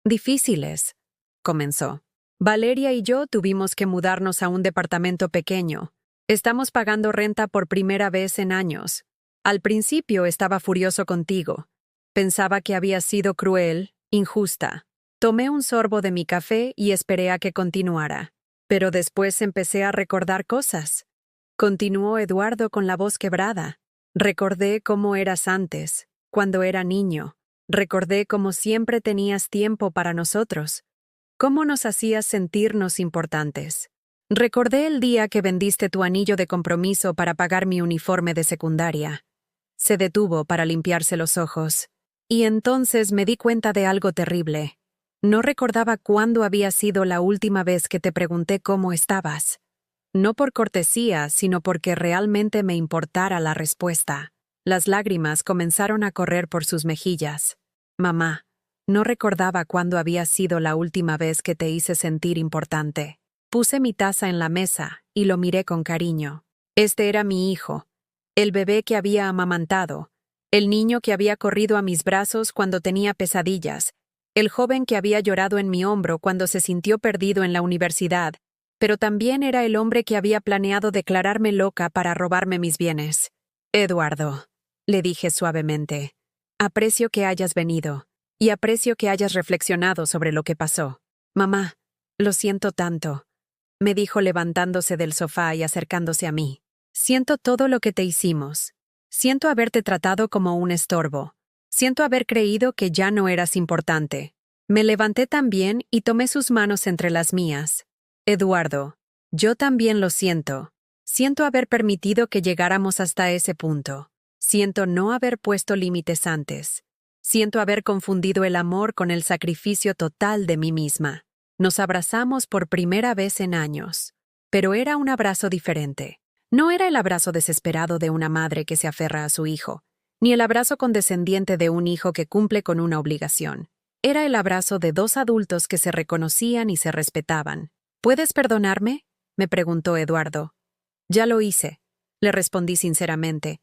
difíciles», comenzó. «Valeria y yo tuvimos que mudarnos a un departamento pequeño. Estamos pagando renta por primera vez en años. Al principio estaba furioso contigo. Pensaba que habías sido cruel, injusta. Tomé un sorbo de mi café y esperé a que continuara. Pero después empecé a recordar cosas. Continuó Eduardo con la voz quebrada. Recordé cómo eras antes, cuando era niño. Recordé cómo siempre tenías tiempo para nosotros, cómo nos hacías sentirnos importantes. Recordé el día que vendiste tu anillo de compromiso para pagar mi uniforme de secundaria. Se detuvo para limpiarse los ojos. Y entonces me di cuenta de algo terrible. No recordaba cuándo había sido la última vez que te pregunté cómo estabas. No por cortesía, sino porque realmente me importara la respuesta. Las lágrimas comenzaron a correr por sus mejillas. Mamá, no recordaba cuándo había sido la última vez que te hice sentir importante. Puse mi taza en la mesa y lo miré con cariño. Este era mi hijo, el bebé que había amamantado, el niño que había corrido a mis brazos cuando tenía pesadillas, el joven que había llorado en mi hombro cuando se sintió perdido en la universidad, pero también era el hombre que había planeado declararme loca para robarme mis bienes. Eduardo, le dije suavemente, aprecio que hayas venido, y aprecio que hayas reflexionado sobre lo que pasó. Mamá, lo siento tanto, me dijo levantándose del sofá y acercándose a mí. Siento todo lo que te hicimos. Siento haberte tratado como un estorbo. Siento haber creído que ya no eras importante. Me levanté también y tomé sus manos entre las mías. Eduardo, yo también lo siento. Siento haber permitido que llegáramos hasta ese punto. Siento no haber puesto límites antes. Siento haber confundido el amor con el sacrificio total de mí misma. Nos abrazamos por primera vez en años. Pero era un abrazo diferente. No era el abrazo desesperado de una madre que se aferra a su hijo, ni el abrazo condescendiente de un hijo que cumple con una obligación. Era el abrazo de dos adultos que se reconocían y se respetaban. ¿Puedes perdonarme?, me preguntó Eduardo. Ya lo hice, le respondí sinceramente.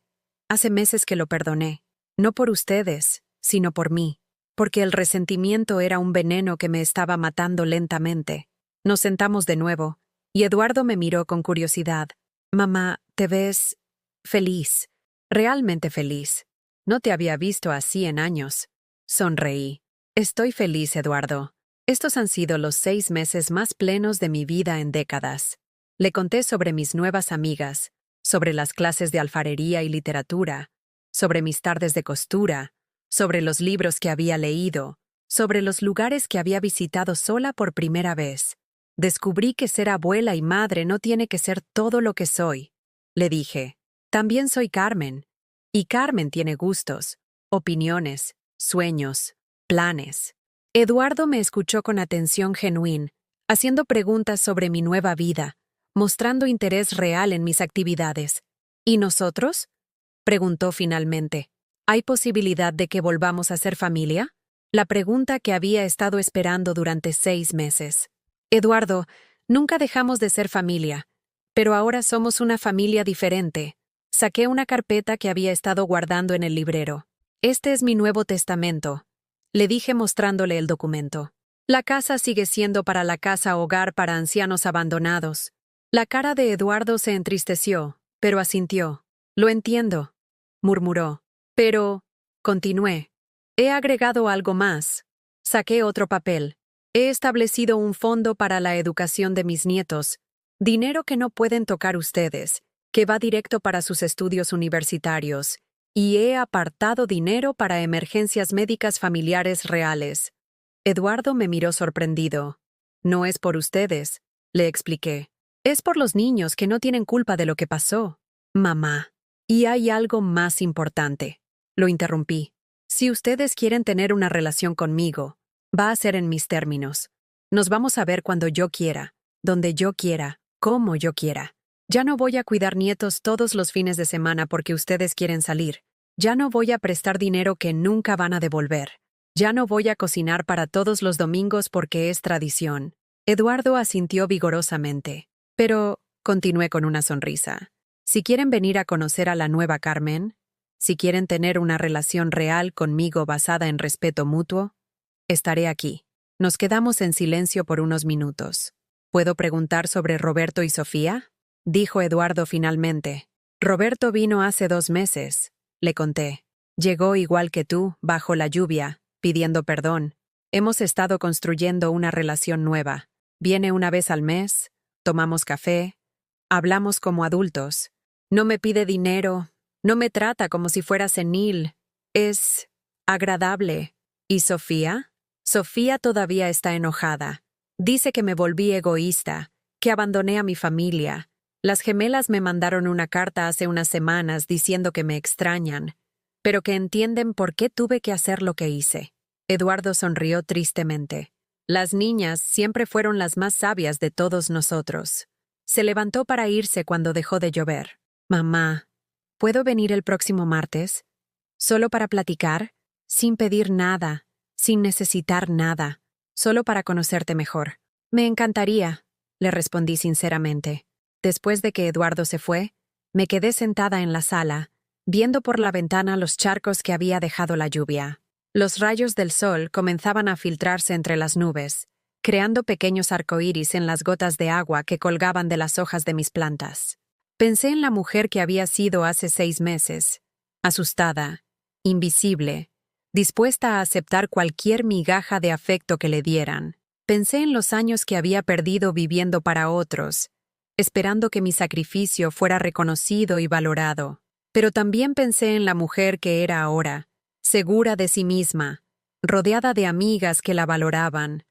Hace meses que lo perdoné, no por ustedes, sino por mí, porque el resentimiento era un veneno que me estaba matando lentamente. Nos sentamos de nuevo, y Eduardo me miró con curiosidad. Mamá, te ves feliz, realmente feliz. No te había visto así en años. Sonreí. Estoy feliz, Eduardo. Estos han sido los 6 meses más plenos de mi vida en décadas. Le conté sobre mis nuevas amigas, sobre las clases de alfarería y literatura, sobre mis tardes de costura, sobre los libros que había leído, sobre los lugares que había visitado sola por primera vez. Descubrí que ser abuela y madre no tiene que ser todo lo que soy. Le dije, también soy Carmen. Y Carmen tiene gustos, opiniones, sueños, planes. Eduardo me escuchó con atención genuina, haciendo preguntas sobre mi nueva vida, mostrando interés real en mis actividades. ¿Y nosotros?, preguntó finalmente. ¿Hay posibilidad de que volvamos a ser familia? La pregunta que había estado esperando durante 6 meses. Eduardo, nunca dejamos de ser familia, pero ahora somos una familia diferente. Saqué una carpeta que había estado guardando en el librero. Este es mi Nuevo Testamento, le dije mostrándole el documento. La casa sigue siendo para la casa hogar para ancianos abandonados. La cara de Eduardo se entristeció, pero asintió. Lo entiendo, murmuró. Pero, continué, he agregado algo más. Saqué otro papel. He establecido un fondo para la educación de mis nietos, dinero que no pueden tocar ustedes, que va directo para sus estudios universitarios, y he apartado dinero para emergencias médicas familiares reales. Eduardo me miró sorprendido. No es por ustedes, le expliqué. Es por los niños que no tienen culpa de lo que pasó. Mamá. Y hay algo más importante. Lo interrumpí. Si ustedes quieren tener una relación conmigo, va a ser en mis términos. Nos vamos a ver cuando yo quiera, donde yo quiera, como yo quiera. Ya no voy a cuidar nietos todos los fines de semana porque ustedes quieren salir. Ya no voy a prestar dinero que nunca van a devolver. Ya no voy a cocinar para todos los domingos porque es tradición. Eduardo asintió vigorosamente. Pero, continué con una sonrisa, si quieren venir a conocer a la nueva Carmen, si quieren tener una relación real conmigo basada en respeto mutuo, estaré aquí. Nos quedamos en silencio por unos minutos. ¿Puedo preguntar sobre Roberto y Sofía?, dijo Eduardo finalmente. Roberto vino hace 2 meses, le conté. Llegó igual que tú, bajo la lluvia, pidiendo perdón. Hemos estado construyendo una relación nueva. Viene una vez al mes, tomamos café, Hablamos como adultos. No me pide dinero, no me trata como si fuera senil. Es agradable. ¿Y Sofía? Sofía todavía está enojada. Dice que me volví egoísta, que abandoné a mi familia. Las gemelas me mandaron una carta hace unas semanas diciendo que me extrañan, pero que entienden por qué tuve que hacer lo que hice. Eduardo sonrió tristemente. Las niñas siempre fueron las más sabias de todos nosotros. Se levantó para irse cuando dejó de llover. Mamá, ¿puedo venir el próximo martes? Solo para platicar, sin pedir nada, sin necesitar nada, solo para conocerte mejor. Me encantaría, le respondí sinceramente. Después de que Eduardo se fue, me quedé sentada en la sala, viendo por la ventana los charcos que había dejado la lluvia. Los rayos del sol comenzaban a filtrarse entre las nubes, creando pequeños arcoíris en las gotas de agua que colgaban de las hojas de mis plantas. Pensé en la mujer que había sido hace 6 meses, asustada, invisible, dispuesta a aceptar cualquier migaja de afecto que le dieran. Pensé en los años que había perdido viviendo para otros, esperando que mi sacrificio fuera reconocido y valorado. Pero también pensé en la mujer que era ahora, segura de sí misma, rodeada de amigas que la valoraban,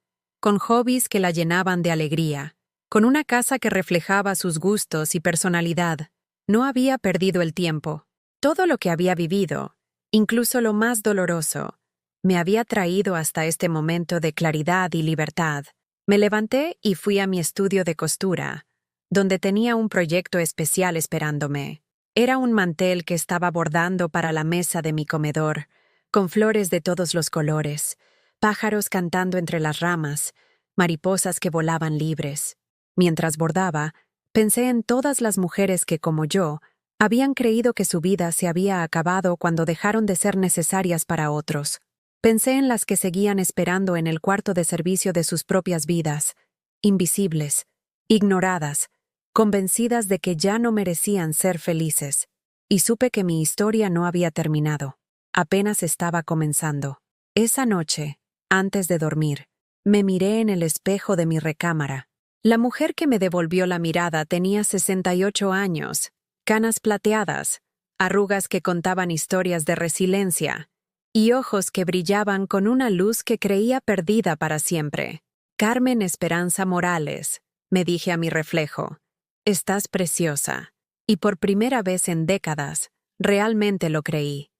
con hobbies que la llenaban de alegría, con una casa que reflejaba sus gustos y personalidad. No había perdido el tiempo. Todo lo que había vivido, incluso lo más doloroso, me había traído hasta este momento de claridad y libertad. Me levanté y fui a mi estudio de costura, donde tenía un proyecto especial esperándome. Era un mantel que estaba bordando para la mesa de mi comedor, con flores de todos los colores, pájaros cantando entre las ramas, mariposas que volaban libres. Mientras bordaba, pensé en todas las mujeres que, como yo, habían creído que su vida se había acabado cuando dejaron de ser necesarias para otros. Pensé en las que seguían esperando en el cuarto de servicio de sus propias vidas, invisibles, ignoradas, convencidas de que ya no merecían ser felices, y supe que mi historia no había terminado. Apenas estaba comenzando. Esa noche, antes de dormir, me miré en el espejo de mi recámara. La mujer que me devolvió la mirada tenía 68 años, canas plateadas, arrugas que contaban historias de resiliencia, y ojos que brillaban con una luz que creía perdida para siempre. Carmen Esperanza Morales, me dije a mi reflejo, estás preciosa. Y por primera vez en décadas, realmente lo creí.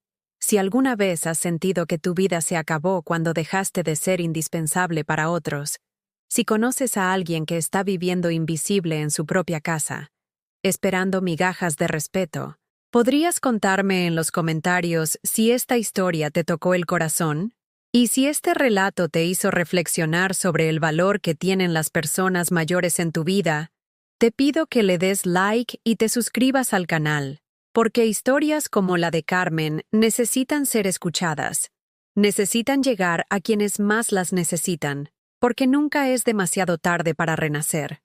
Si alguna vez has sentido que tu vida se acabó cuando dejaste de ser indispensable para otros, si conoces a alguien que está viviendo invisible en su propia casa, esperando migajas de respeto, ¿podrías contarme en los comentarios si esta historia te tocó el corazón? Y si este relato te hizo reflexionar sobre el valor que tienen las personas mayores en tu vida, te pido que le des like y te suscribas al canal, porque historias como la de Carmen necesitan ser escuchadas. Necesitan llegar a quienes más las necesitan, porque nunca es demasiado tarde para renacer.